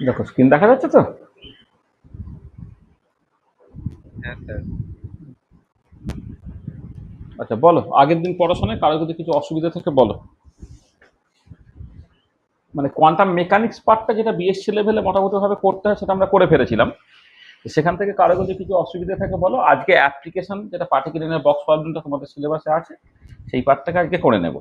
দেখো স্ক্রিন দেখা যাচ্ছে তো? হ্যাঁ স্যার। আচ্ছা বলো, আগের দিন পড়াশোনায় কারো যদি কিছু অসুবিধা থাকে বলো। মানে কোয়ান্টাম মেকানিক্স পার্টটা যেটা বিএসসি লেভেলে মোটামুটি ভাবে করতে হয় সেটা আমরা করে ফেলেছিলাম। সেখান থেকে কারো যদি কিছু অসুবিধা থাকে বলো, আজকে অ্যাপ্লিকেশন যেটা পার্টিকুলার বক্স প্রবলেমটা তোমাদের সিলেবাসে আছে সেই পার্টটাকে আজকে করে নেব।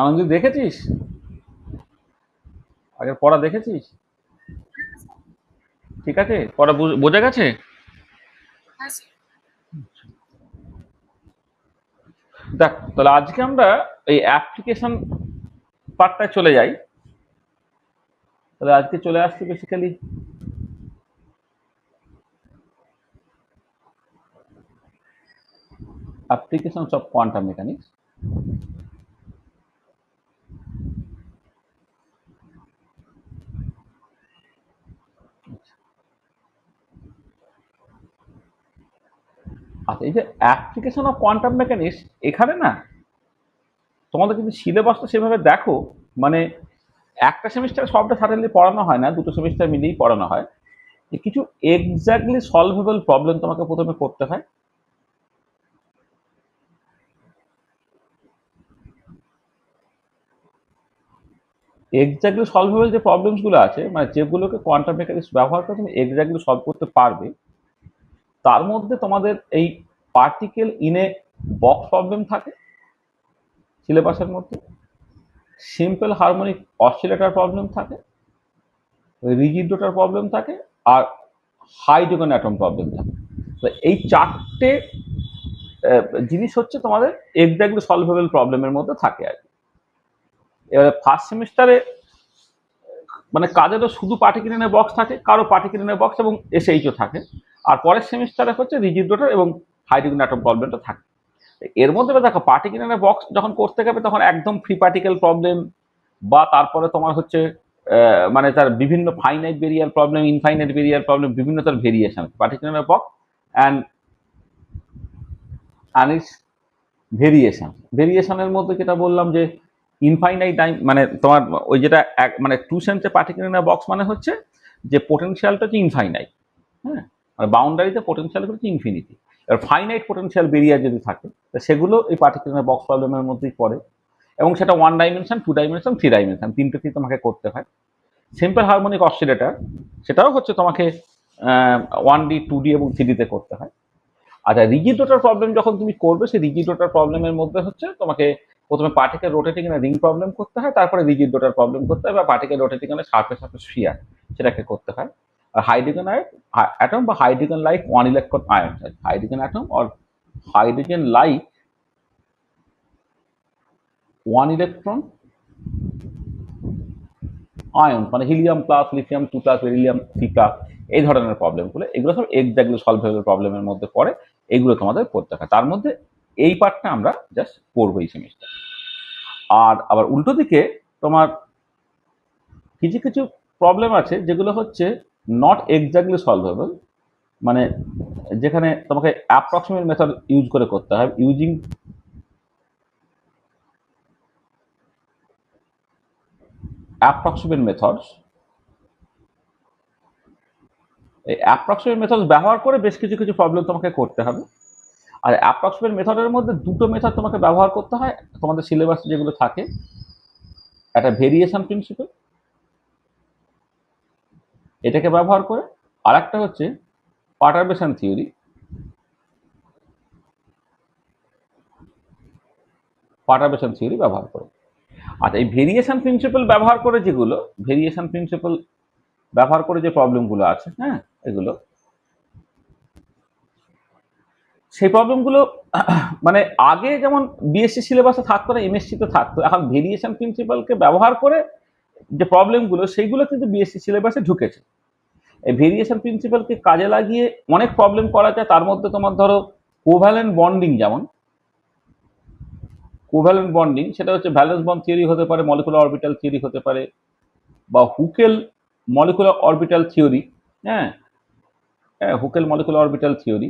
আনন্দ দেখেছিস? আগের পড়া দেখেছিস? ঠিক আছে, পড়া বোঝা গেছে? দেখ তাহলে আজকে আমরা এই অ্যাপ্লিকেশন পার্টটায় চলে যাই। তাহলে আজকে চলে আসছি basically applications of quantum mechanics. আচ্ছা, এই যে অ্যাপ্লিকেশন অফ কোয়ান্টাম মেকানিক্স, এখানে না তোমাদের যদি সিলেবাসটা সেভাবে দেখো, মানে একটা সেমিস্টারে সবটা সার্টেনলি পড়ানো হয় না, দুটো সেমিস্টার মিলিয়েই পড়ানো হয়। যে কিছু এক্স্যাক্টলি সলভেবল প্রবলেম তোমাকে প্রথমে করতে হয়। এক্স্যাক্টলি সলভেবল যে প্রবলেমস গুলো আছে, মানে যেগুলোকে কোয়ান্টাম মেকানিক্স ব্যবহার করে তুমি এক্স্যাক্টলি সলভ করতে পারবে, তার মধ্যে তোমাদের এই particle in a box problem থাকে সিলেবাসের মধ্যে, সিম্পল হারমোনিক অসিলেটর প্রবলেম থাকে, রিজিড রোটার প্রবলেম থাকে, আর হাইড্রোজেন অ্যাটম প্রবলেম থাকে। তো এই চারটে জিনিস হচ্ছে তোমাদের এক্স্যাক্টলি সলভেবল প্রবলেমের মধ্যে থাকে আর কি। এবারে ফার্স্ট সেমিস্টারে মানে কাজেরও শুধু পার্টিকুলার বক্স থাকে, কারো পার্টিকুলার বক্স এবং এসএইচও থাকে। আর পরের সেমিস্টারে হচ্ছে রিজিড রোটার এবং হাইড্রোজেন অ্যাটম প্রবলেমটা থাকে। এর মধ্যে দেখো পার্টিকুলার বক্স যখন করতে যাবে তখন একদম ফ্রি পার্টিকেল প্রবলেম, বা তারপরে তোমার হচ্ছে মানে তার বিভিন্ন finite barrier problem, infinite barrier problem, বিভিন্ন তার variation particular box and its ভেরিয়েশনের মধ্যে যেটা বললাম যে ইনফাইনাইট টাইম, মানে তোমার ওই যেটা মানে টু সেন্সে পার্টিকুলার বক্স মানে হচ্ছে যে পোটেনশিয়ালটা হচ্ছে ইনফাইনাইট। হ্যাঁ, মানে বাউন্ডারিতে পোটেনশিয়াল হচ্ছে ইনফিনিটি। এবার ফাইনাইট পোটেনশিয়াল বেরিয়ার যদি থাকে সেগুলো এই পার্টিকুলার বক্স প্রবলেমের মধ্যেই পড়ে, এবং সেটা one dimension, two dimension, three dimension, তিনটেতেই তোমাকে করতে হয়। সিম্পল হারমোনিক অসিলেটর, সেটাও হচ্ছে তোমাকে 1D, 2D এবং 3D করতে হয়। আচ্ছা, রিজিড রোটার প্রবলেম যখন তুমি করবে, সেই রিজিড রোটার প্রবলেমের মধ্যে হচ্ছে তোমাকে প্রথমে particle rotating a ring problem করতে হয়, তারপরে রিজিড রোটার প্রবলেম করতে হয়, বা particle rotating a surface of sphere সেটাকে করতে হয়। আর হাইড্রোজেন অ্যাটম বা hydrogen like one electron ion, hydrogen atom or hydrogen like one electron ion, মানে helium plus, lithium 2 plus, beryllium 3 plus, এই ধরনের প্রবলেমগুলো, এগুলো সব এক্স্যাক্টলি সলভেবল প্রবলেমের মধ্যে পড়ে। এগুলো তোমাদের পড়তে হয়, তার মধ্যে এই পার্টটা আমরা জাস্ট পড়বো এই সেমিস্টার। আর আবার উল্টো দিকে তোমার কিছু কিছু প্রবলেম আছে যেগুলো হচ্ছে নট এক্স্যাক্টলি সলভেবল, মানে যেখানে তোমাকে অ্যাপ্রক্সিমেট মেথড ইউজ করে করতে হয়। ইউজিং অ্যাপ্রক্সিমেট মেথডস, এই অ্যাপ্রক্সিমেট মেথড ব্যবহার করে বেশ কিছু কিছু প্রবলেম তোমাকে করতে হবে। আর অ্যাপ্রক্সিমেট মেথডের মধ্যে দুটো মেথড তোমাকে ব্যবহার করতে হয় তোমাদের সিলেবাসে যেগুলো থাকে। একটা ভেরিয়েশন প্রিন্সিপাল, এটাকে ব্যবহার করে, আর একটা হচ্ছে পার্টারবেশন থিওরি, পার্টারবেশন থিওরি ব্যবহার করে। আচ্ছা, এই ভেরিয়েশন প্রিন্সিপাল ব্যবহার করে যেগুলো, ভেরিয়েশন প্রিন্সিপাল ব্যবহার করে যে প্রবলেমগুলো আছে, হ্যাঁ, এগুলো সেই প্রবলেমগুলো মানে আগে যেমন বিএসসি সিলেবাসে থাকতো না, এমএসসিতে থাকতো, এখন ভেরিয়েশন প্রিন্সিপালকে ব্যবহার করে যে প্রবলেমগুলো সেইগুলো কিন্তু বিএসসি সিলেবাসে ঢুকেছে। এই ভেরিয়েশন প্রিন্সিপালকে কাজে লাগিয়ে অনেক প্রবলেম করা যায়। তার মধ্যে তোমার ধরো কোভ্যালেন্ট বন্ডিং, যেমন কোভ্যালেন্ট বন্ডিং সেটা হচ্ছে ভ্যালেন্স বন্ড থিওরি হতে পারে, মলিকুলার অরবিটাল থিওরি হতে পারে, বা হুকেল মলিকুলার অরবিটাল থিওরি। হ্যাঁ, হুকেল মলিকুলার অরবিটাল থিওরি,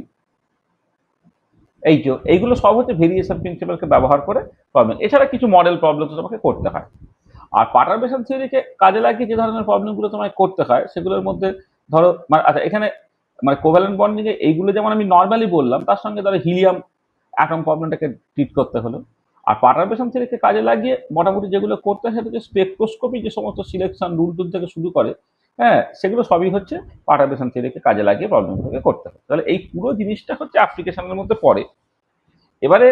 এইগুলো সব হচ্ছে ভেরিয়েশন প্রিন্সিপালকে ব্যবহার করে প্রবলেম। এছাড়া কিছু মডেল প্রবলেম তোমাকে করতে হয়। আর পার্টারবেশন থিওরিকে কাজে লাগিয়ে যে ধরনের প্রবলেমগুলো তোমায় করতে হয় সেগুলোর মধ্যে ধরো আচ্ছা, এখানে কোভ্যালেন্ট বন্ডিং এ এইগুলো যেমন আমি নর্মালি বললাম, তার সঙ্গে ধরো হিলিয়াম অ্যাটম প্রবলেমটাকে ট্রিট করতে হলো। আর পার্টারবেশন থিওরিকে কাজে লাগিয়ে মোটামুটি যেগুলো করতে হয় সেটা হচ্ছে স্পেকট্রোস্কোপি, যে সমস্ত সিলেকশন রুল টুল থেকে শুরু করে, হ্যাঁ, সেগুলো সবই হচ্ছে পার্টারবেশন থিওরিকে কাজে লাগিয়ে প্রবলেমগুলোকে করতে হয়। তাহলে এই পুরো জিনিসটা হচ্ছে অ্যাপ্লিকেশনের মধ্যে পড়ে। এবারে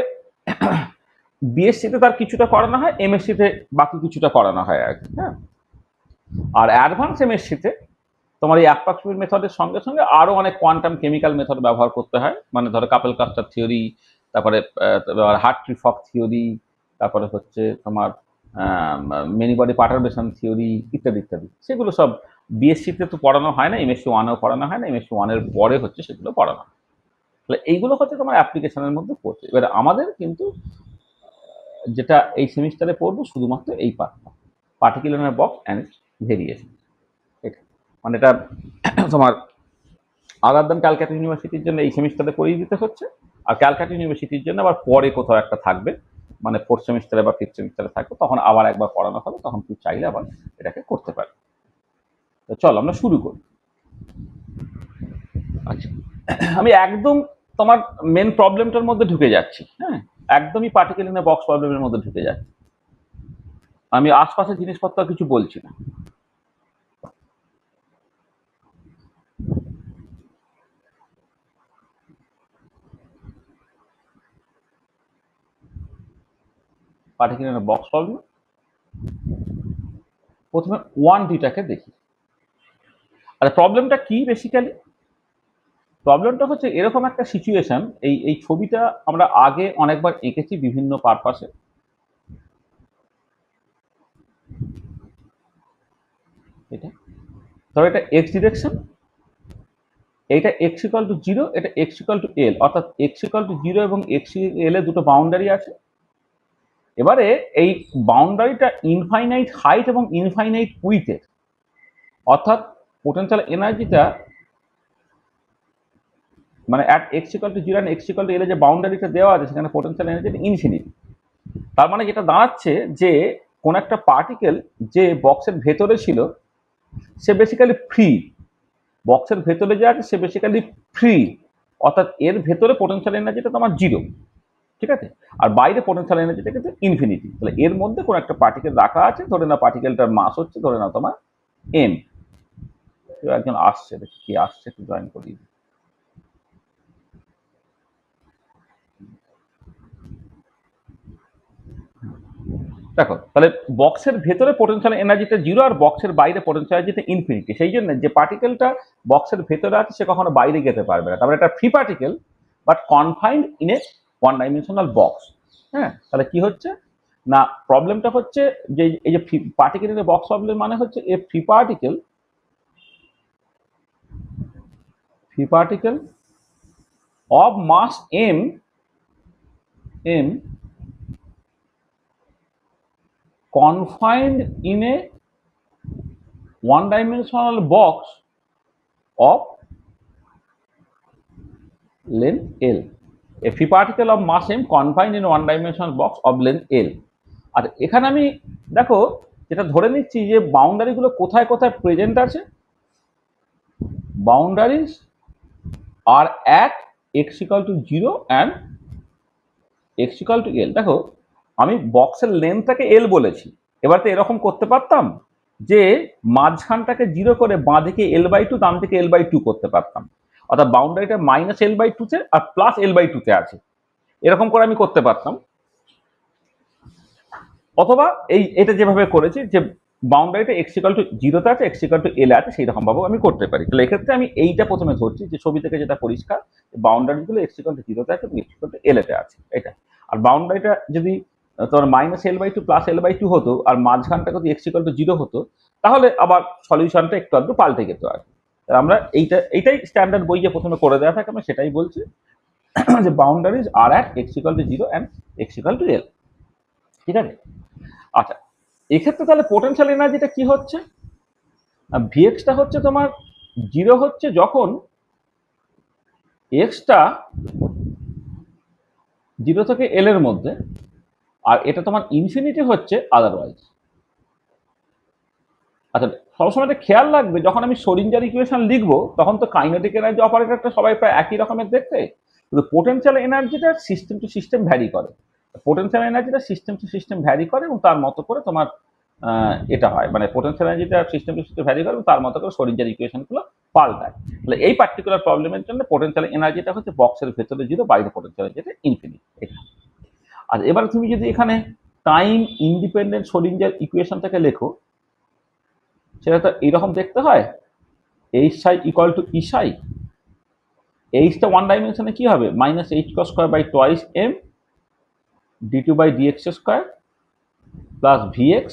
বিএসসিতে তার কিছুটা করানো হয়, এমএসসিতে বাকি কিছুটা করানো হয় আর কি। হ্যাঁ, আর অ্যাডভান্স এমএসসিতে তোমার এই অ্যাপ্রক্সিমেট মেথডের সঙ্গে সঙ্গে আরো অনেক কোয়ান্টাম কেমিক্যাল মেথড ব্যবহার করতে হয়। মানে ধরো কাপেল কাস্টার থিওরি, তারপরে হার্ট্রি-ফক থিওরি, তারপরে হচ্ছে তোমার মেনি বডি পার্টারবেশন থিওরি ইত্যাদি ইত্যাদি। সেগুলো সব বিএসসিতে তো পড়ানো হয় না, এমএসসি ওয়ানেও পড়ানো হয় না, এমএসসি ওয়ানের পরে হচ্ছে সেগুলো পড়ানো হয়। তাহলে এইগুলো হচ্ছে তোমার অ্যাপ্লিকেশনের মধ্যে পড়ছে। এবার আমাদের কিন্তু যেটা এই সেমিস্টারে পড়বো শুধুমাত্র এই পার্টটা, পার্টিকুলার বক্স অ্যান্ড ভেরিয়েশন। মানে এটা তোমার আদার দেন ক্যালকাটা ইউনিভার্সিটির জন্য এই সেমিস্টারে পড়িয়ে দিতে হচ্ছে, আর ক্যালকাটা ইউনিভার্সিটির জন্য আবার পরে কোথাও একটা থাকবে, মানে ফোর্থ সেমিস্টারে বা ফিফথ সেমিস্টারে থাকবে, তখন আবার একবার পড়ানো হবে, তখন তুই চাইলে আবার এটাকে করতে পারবি। তো চল আমরা শুরু করি। আচ্ছা, আমি একদম তোমার মেন প্রবলেমটার মধ্যে ঢুকে যাচ্ছি। হ্যাঁ, একদমই পার্টিকুলার বক্স প্রবলেমের মধ্যে ঢুকে যাচ্ছি। আমি আশপাশের জিনিসপত্র কিছু বলছি না। পার্টিকুলার বক্স প্রবলেম প্রথমে 1D-টাকে দেখি। আচ্ছা, প্রবলেমটা কি বেসিক্যালি? প্রবলেমটা হচ্ছে এরকম একটা সিচুয়েশন, এই ছবিটা আমরা আগে অনেকবার এঁকেছি বিভিন্ন পারপাসে। এটা ধরো এটা এক্স ডিরেকশন, এইটা এক্স ইকুয়াল টু 0, এটা এক্স ইকুয়াল টু এল, অর্থাৎ এক্স ইকুয়াল টু 0 এবং এক্স এল এ দুটো বাউন্ডারি আছে। এবারে এই বাউন্ডারিটা ইনফাইনাইট হাইট এবং ইনফাইনাইট উইথের, অর্থাৎ পোটেনশিয়াল এনার্জিটা মানে at X equal to 0 and X equal to L এ যে বাউন্ডারিটা দেওয়া আছে সেখানে পোটেনশিয়াল এনার্জিটা ইনফিনিটি। তার মানে যেটা দাঁড়াচ্ছে যে কোন একটা পার্টিকেল যে বক্সের ভেতরে ছিল সে বেসিক্যালি ফ্রি, বক্সের ভেতরে যে আছে সে বেসিক্যালি ফ্রি, অর্থাৎ এর ভেতরে পোটেনশিয়াল এনার্জিটা তোমার 0, ঠিক আছে, আর বাইরে পোটেনশিয়াল এনার্জিটা কিন্তু ইনফিনিটি। তাহলে এর মধ্যে কোন একটা পার্টিকেল রাখা আছে, ধরে নাও পার্টিকেলটার মাস হচ্ছে ধরে নাও তোমার এম। একজন আসছে, দেখি কি আসছে, একটু জয়েন করিয়ে দিই। দেখো তাহলে বক্সের ভেতরে পোটেনশিয়াল এনার্জিটা 0 আর বক্সের বাইরে পোটেনশিয়াল এনার্জিটা ইনফিনিটি। সেই জন্য যে পার্টিকেলটা বক্সের ভেতরে আছে সে কখনো বাইরে যেতে পারবে না। তারপরে এটা free particle but confined in a one dimensional box. হ্যাঁ, তাহলে কি হচ্ছে না, প্রবলেমটা হচ্ছে যে এই যে particle in a box problem মানে হচ্ছে a free particle of mass m confined in a one dimensional box of length L. A free particle of mass m confined in a one dimensional box of length L. আর এখানে আমি দেখো যেটা ধরে নিচ্ছি যে boundary গুলো কোথায় কোথায় প্রেজেন্ট আছে, boundaries are at X equal to 0 and X equal to L. দেখো আমি বক্সের লেন্থটাকে এল বলেছি, এবার তো এরকম করতে পারতাম যে মাঝখানটাকে 0 করে বাঁ দিকে L/2 ডান দিকে L/2 করতে পারতাম, অর্থাৎ বাউন্ডারিটা -L/2 তে আর +L/2 তে আছে, এরকম করে আমি করতে পারতাম। অথবা এটা যেভাবে করেছি যে বাউন্ডারিটা এক্স ইকুয়াল টু 0 তে আছে, এক্স ইকুয়াল টু এল আছে, সেই রকম ভাবে আমি করতে পারি। তাহলে এক্ষেত্রে আমি এইটা প্রথমে ধরছি যে ছবি থেকে যেটা পরিষ্কার, বাউন্ডারি গুলো এক্স ইকুয়াল টু 0 তে আছে এবং এক্স ইকুয়াল টু এল তে আছে এটা। আর বাউন্ডারিটা যদি তোমার -L/2 +L/2 হতো আর মাঝখানটা যদি এক্স ইকুয়াল টু 0 হতো, তাহলে আবার সলিউশনটা একটু আধটু পাল্টে যেত আর। আমরা এইটাই স্ট্যান্ডার্ড বই যে প্রথমে করে দেওয়া থাকে, আমরা সেটাই বলছি যে boundaries are at x = 0 and x = l। ঠিক আছে, আচ্ছা এক্ষেত্রে তাহলে পোটেনশিয়াল এনার্জিটা কি হচ্ছে, ভিএক্সটা হচ্ছে তোমার 0 হচ্ছে যখন এক্সটা 0 থেকে এল এর মধ্যে, আর এটা তোমার ইনফিনিটি হচ্ছে আদারওয়াইজ। আচ্ছা সবসময় একটা খেয়াল রাখবে, যখন আমি শ্রোডিঞ্জার ইকুয়েশন লিখবো তখন তো কাইনেটিক এনার্জি অপারেটরটা সবাই প্রায় একই রকমের দেখতে, কিন্তু পোটেনশিয়াল এনার্জিটা সিস্টেম টু সিস্টেম ভ্যারি করে। পোটেনশিয়াল এনার্জিটা সিস্টেম টু সিস্টেম ভ্যারি করে এবং তার মতো করে তোমার এটা হয়, মানে পোটেনশিয়াল এনার্জিটা সিস্টেম টু সিস্টেম ভ্যারি করে এবং তার মতো করে শ্রোডিঞ্জার ইকুয়েশনগুলো পাল্টায়। তাহলে এই পার্টিকুলার প্রবলেমের জন্য পোটেনশিয়াল এনার্জিটা হচ্ছে বক্সের ভেতরে 0, বাইরে পোটেনশিয়াল এনার্জিটা ইনফিনিটি। এটা আর এবার তুমি যদি এখানে টাইম ইন্ডিপেন্ডেন্ট শ্রোডিঞ্জার ইকুয়েশনটাকে লেখো, সেটা তো এইরকম দেখতে হয়, H Sai equal to E Sai. এইচটা one ডাইমেনশনে কি হবে, -h²/2m d2/dx² plus vx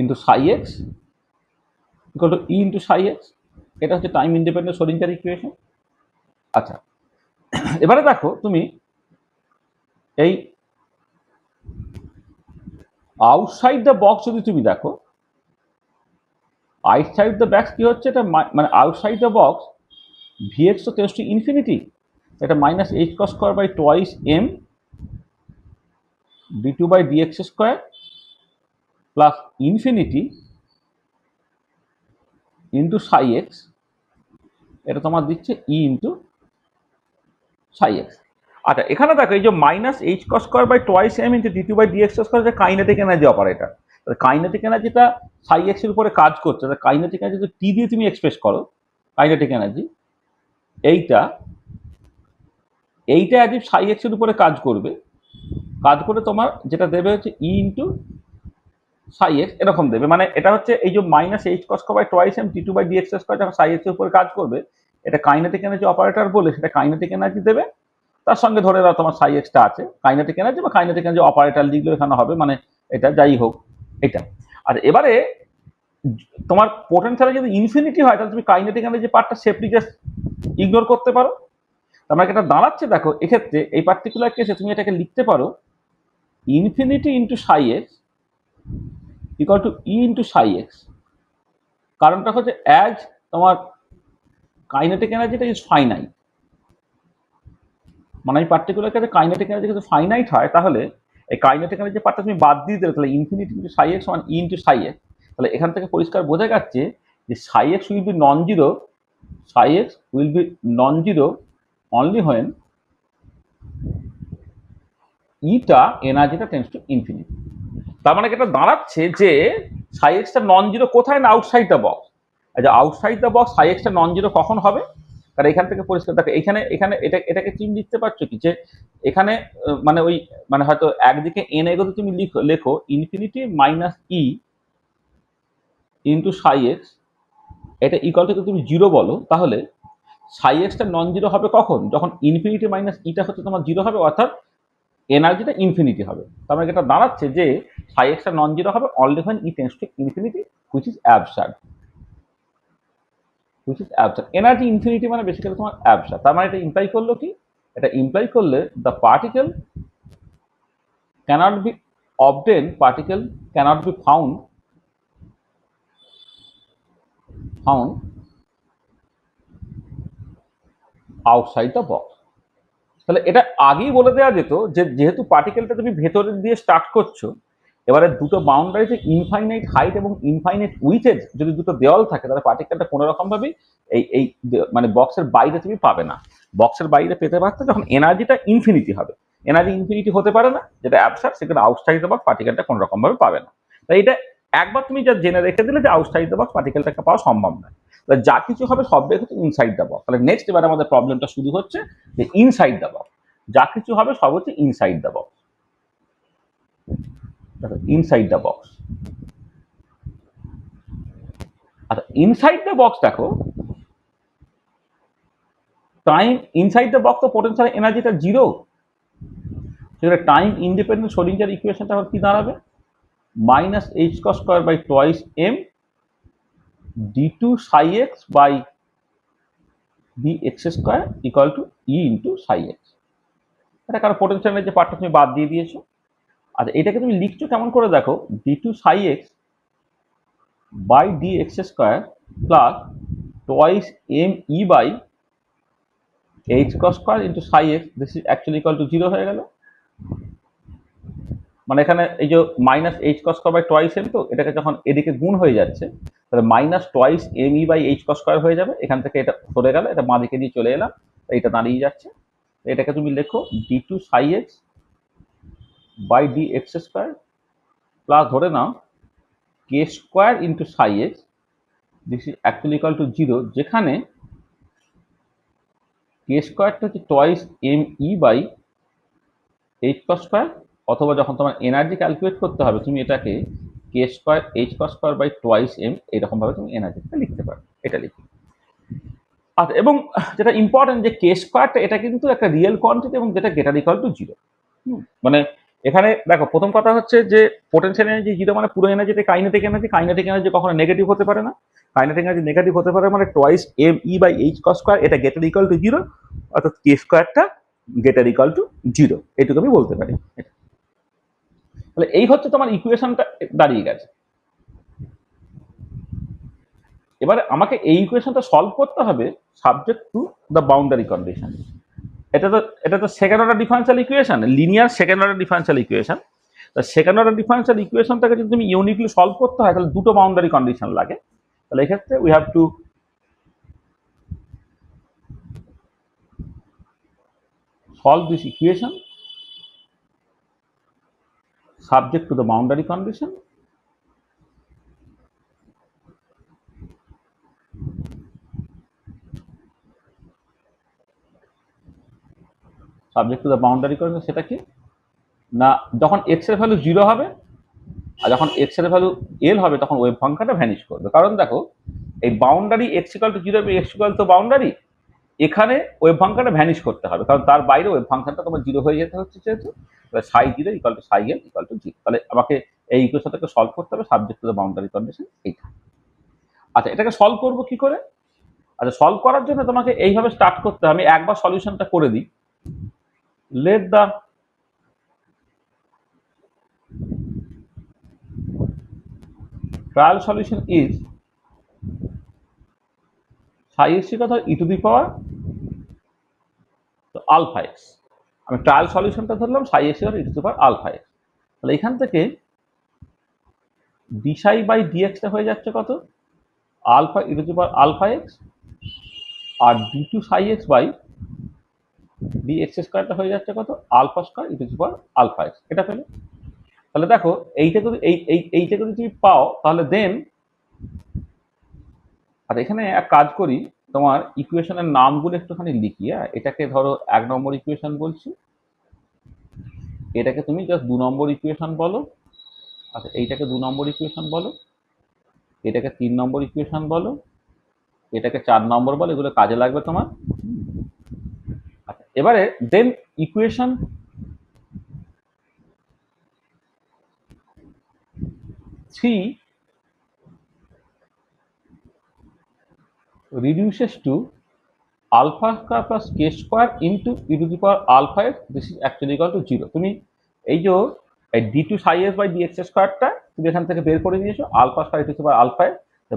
into psi X equal to E into psi X. এটা হচ্ছে টাইম ইন্ডিপেন্ডেন্ট শ্রোডিঞ্জার ইকুয়েশন। আচ্ছা এবারে দেখো তুমি এই আউটসাইড দ্য বক্স যদি তুমি দেখো, আউটসাইড দ্য বক্স কি হচ্ছে, এটা মানে আউটসাইড দ্য বক্স ভিএক্স তো টেন্ডস টু ইনফিনিটি, এটা -h²/2m d2/dx² plus infinity into psi X, এটা তোমার দিচ্ছে ই ইন্টু সাই এক্স। আচ্ছা এখানে দেখো এই যে -h²/2m d2/dx² যে কাইনেটিক এনার্জি অপারেটর, কাইনেটিক এনার্জিটা সাই এক্স এর উপরে কাজ করছে, কাইনেটিক এনার্জি যদি টি দিয়ে তুমি এক্সপ্রেস করো কাইনেটিক এনার্জি, এইটা অ্যাজ ইফ সাই এক্স এর উপরে কাজ করবে, কাজ করে তোমার যেটা দেবে হচ্ছে ই ইন্টু সাই এক্স, এরকম দেবে। মানে এটা হচ্ছে এই যে -h²/2m d2/dx² যখন সাই এক্স এর উপরে কাজ করবে, এটা কাইনেটিক এনার্জি অপারেটর বলে সেটা কাইনেটিক এনার্জি দেবে, তার সঙ্গে ধরে দাও তোমার সাই এক্সটা আছে, কাইনেটিক এনার্জি বা কাইনেটিক এনার্জি অপারেটর লিখলেও এখানে হবে, মানে এটা যাই হোক এটা। আর এবারে তোমার পোটেনশিয়াল যদি ইনফিনিটি হয় তাহলে তুমি কাইনেটিক এনার্জি পার্টটা সেফলি জাস্ট ইগনোর করতে পারো। তার এটা দাঁড়াচ্ছে দেখো এক্ষেত্রে এই পার্টিকুলার কেসে তুমি এটাকে লিখতে পারো infinity into psi X equal to E into psi x. কারণটা হচ্ছে অ্যাজ তোমার কাইনেটিক এনার্জিটা ইজ ফাইনাইট, মানে এই পার্টিকুলার কেসে কাইনেটিক এনার্জি যদি ফাইনাইট হয় তাহলে এই কাইনেটিক এনার্জি পার্টটা তুমি বাদ দিয়ে দিলে, তাহলে ইনফিনিটি ইন্টু সাই এক্স সমান ই ইন্টু সাই এক্স। তাহলে এখান থেকে পরিষ্কার বোঝা যাচ্ছে যে psi X will be non zero, psi X will be non zero only when ইটা এনার্জিটা টেন্ডস টু ইনফিনিটি। তার মানে এটা দাঁড়াচ্ছে যে সাই এক্সটা নন জিরো কোথায় না আউটসাইড দ্য বক্স। আচ্ছা আউটসাইড দ্য বক্স সাই এক্সটা নন জিরো কখন হবে, কারণ এখান থেকে পরিষ্কার দেখো এখানে এখানে এটাকে চিহ্ন লিখতে পারছো কি, যে এখানে মানে ওই মানে হয়তো একদিকে এন এগোতে তুমি লেখো infinity minus E into psi X, এটা ইকুয়াল থেকে তুমি জিরো বলো, তাহলে সাই এক্সটা নন জিরো হবে কখন, যখন ইনফিনিটি মাইনাস ইটা হচ্ছে তোমার জিরো হবে, অর্থাৎ এনার্জিটা ইনফিনিটি হবে। তার মানে এটা দাঁড়াচ্ছে যে সাই এক্সটা নন জিরো হবে only when E tends to infinity which is absurd, energy infinity মানে বেসিক্যালি তোমার অ্যাবসার্ড। তার মানে এটা ইমপ্লাই করলো কি, এটা ইমপ্লাই করলে the particle cannot be obtain, particle cannot be found outside the box. তাহলে এটা আগেই বলে দেওয়া যেত যে যেহেতু পার্টিকেলটা তুমি ভেতরে দিয়ে স্টার্ট করছো, এবারে দুটো বাউন্ডারিতে ইনফাইনাইট হাইট এবং ইনফাইনাইট উইথের যদি দুটো দেওয়াল থাকে, তাহলে পার্টিকেলটা কোনো রকম ভাবেই এই মানে বক্সের বাইরে তুমি পাবে না। বক্সের বাইরে পেতে পারতে যখন এনার্জিটা ইনফিনিটি হবে, এনার্জি ইনফিনিটি হতে পারে না, যেটা অ্যাবসার্ড, সেখানে আউটসাইড দ্য বক্স পার্টিকেলটা কোনো রকম ভাবে পাবে না। তাই এটা একবার তুমি যা জেনে রেখে দিলে যে আউটসাইড দ্য বক্স পার্টিকেলটাকে পাওয়া সম্ভব নয়, যা কিছু হবে সব হচ্ছে ইনসাইড দ্য বক্স। তাহলে নেক্সট এবার আমাদের প্রবলেমটা শুরু হচ্ছে যে ইনসাইড দ্য বক্স, যা কিছু হবে সব হচ্ছে inside the box. Inside the box, আচ্ছা ইনসাইড দ্য বক্স দেখো টাইম ইনসাইড দ্য বক্স তো পোটেনশিয়াল এনার্জিটা জিরো, সেটা টাইম ইন্ডিপেন্ডেন্ট শ্রোডিঞ্জার ইকুয়েশনটা কি দাঁড়াবে, -h²/2m d2 psi x by dx square equal to e into psi x। এটা কারণ পোটেনশিয়ালের যে পার্টটা তুমি বাদ দিয়ে দিয়েছো। আচ্ছা এটাকে তুমি লিখছো কেমন করে দেখো, d2 psi x by dx square plus twice me by h cos square into psi x, this is actually equal to 0 হয়ে গেল। মানে এখানে এই যে minus H cross square by twice M, তো এটাকে যখন এদিকে গুণ হয়ে যাচ্ছে তাহলে minus twice M E by H cross square হয়ে যাবে। এখান থেকে এটা সরে গেল, এটা বাঁ দিকে দিয়ে চলে এলাম, এটা দাঁড়িয়ে যাচ্ছে। এটাকে তুমি লেখো D two psi X by D X square plus ধরে নাও K square into psi X, this is actually equal to 0, যেখানে কে স্কয়ারটা হচ্ছে twice M E by H cross square, অথবা যখন তোমার এনার্জি ক্যালকুলেট করতে হবে তুমি এটাকে K square H cross square by twice M, এরকম ভাবে তুমি এনার্জিটা লিখতে পারো। এটা লিখি। আচ্ছা, এবং যেটা ইম্পর্টেন্ট যে কে স্কয়ারটা এটা কিন্তু একটা রিয়েল কোয়ান্টিটি এবং যেটা গ্রেটার ইকুয়াল টু 0। মানে এখানে দেখো প্রথম কথা হচ্ছে যে পোটেনশিয়াল এনার্জি 0 মানে পুরো এনার্জিতে কাইনেটিক এনার্জি, কাইনেটিক এনার্জি কখনো নেগেটিভ হতে পারে না। কাইনেটিক এনার্জি নেগেটিভ হতে পারে মানে twice M E by H cross square, এটা গ্রেটার ইকুয়াল টু 0, অর্থাৎ কে স্কয়ারটা গ্রেটার ইকুয়াল টু 0, এটুকু আমি বলতে পারি। তাহলে এই হচ্ছে তোমার ইকুয়েশনটা দাঁড়িয়ে গেছে। এবারে আমাকে এই ইকুয়েশনটা সলভ করতে হবে subject to the boundary condition. এটা তো second order differential equation, linear second order differential equation. তা সেকেন্ড অর্ডার ডিফারেন্সিয়াল ইকুয়েশনটাকে যদি তুমি ইউনিকলি সলভ করতে হয় তাহলে দুটো বাউন্ডারি কন্ডিশন লাগে। তাহলে এক্ষেত্রে we have to solve this equation subject to the boundary condition subject to the boundary condition. সেটা কি না, যখন এক্স এর ভ্যালু 0 হবে আর যখন এক্স এর ভ্যালু এল হবে তখন ওয়েভ ফাংশনটা ভ্যানিশ করবে। কারণ দেখো এই boundary x equal to 0 x equal two boundary, এখানে ওয়েভ ফাংশনটা ভ্যানিশ করতে হবে, কারণ তার বাইরে ওয়েভ ফাংশনটা তোমার 0 হয়ে যেতে হচ্ছে যেহেতু। তাহলে সাই 0 equal to Sai L equal to 0। তাহলে আমাকে এই ইকুয়েশনটাকে সলভ করতে হবে subject to the boundary condition এইটা। আচ্ছা এটাকে সলভ করবো কি করে? আচ্ছা সলভ করার জন্য তোমাকে এইভাবে স্টার্ট করতে হবে। আমি একবার সলিউশনটা করে দিই। Let the trial solution is psi X কথা E to the power alpha X. আমি ট্রায়াল সলিউশনটা ধরলাম psi X E to the power alpha X. তাহলে এখান থেকে D Sai by D extra হয়ে যাচ্ছে কত, alpha E to the power alpha X, আর D two psi X by D X স্কোয়ারটা হয়ে যাচ্ছে কত, alpha square E to the power alpha X. এটা পেলে। তাহলে দেখো এইটা যদি এইটা যদি তুমি পাও তাহলে দেন, আর এখানে এক কাজ করি, তোমার ইকুয়েশনের নামগুলো একটুখানি লিখি। এটাকে ধরো 1 নম্বর ইকুয়েশন বলছি, এটাকে তুমি জাস্ট 2 নম্বর ইকুয়েশন বলো। আচ্ছা এইটাকে 2 নম্বর ইকুয়েশন বলো, এটাকে 3 নম্বর ইকুয়েশন বলো, এটাকে 4 নম্বর বলো, এগুলো কাজে লাগবে তোমার। আচ্ছা এবারে দেন equation 3 reduces to alpha square plus k square into e to the power alpha x, this is actually equal to 0। তুমি এই যে d2 psi s by dx স্কয়ারটা তুমি এখান থেকে বের করে নিয়েছো, alpha square e to the power alpha x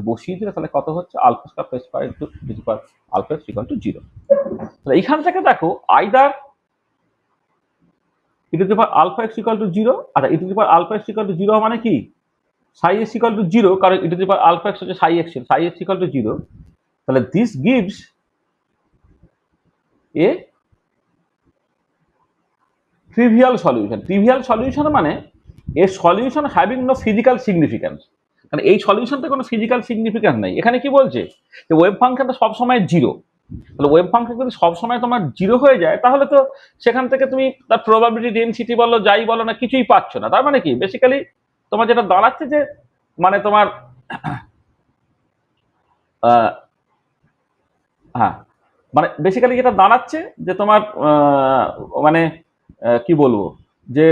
বসিয়ে দিলে তাহলে কত হচ্ছে, alpha square plus square into e to the power alpha x equal to 0। তাহলে এইখান থেকে দেখো either e to the power alpha x equal to 0, আচ্ছা e to the power alpha x equal to 0 মানে কি psi s equal to 0, কারণ e to the power alpha x হচ্ছে psi x, psi s equal to 0। তাহলে this gives a trivial solution। trivial solution মানে a solution having no physical significance, মানে এই সলিউশনটা কোনো ফিজিক্যাল সিগনিফিকেন্স নাই। এখানে কি বলছে যে ওয়েভ ফাংশনটা সবসময় 0। তাহলে ওয়েভ ফাংশন যদি সবসময় তোমার 0 হয়ে যায় তাহলে তো সেখান থেকে তুমি তার প্রবাবিলিটি ডেনসিটি বলো যাই বলো না কিছুই পাচ্ছ না। তার মানে কি বেসিক্যালি তোমার যেটা দাঁড়াচ্ছে যে মানে তোমার হ্যাঁ মানে বেসিক্যালি যেটা দাঁড়াচ্ছে যে তোমার মানে কি বলবো যে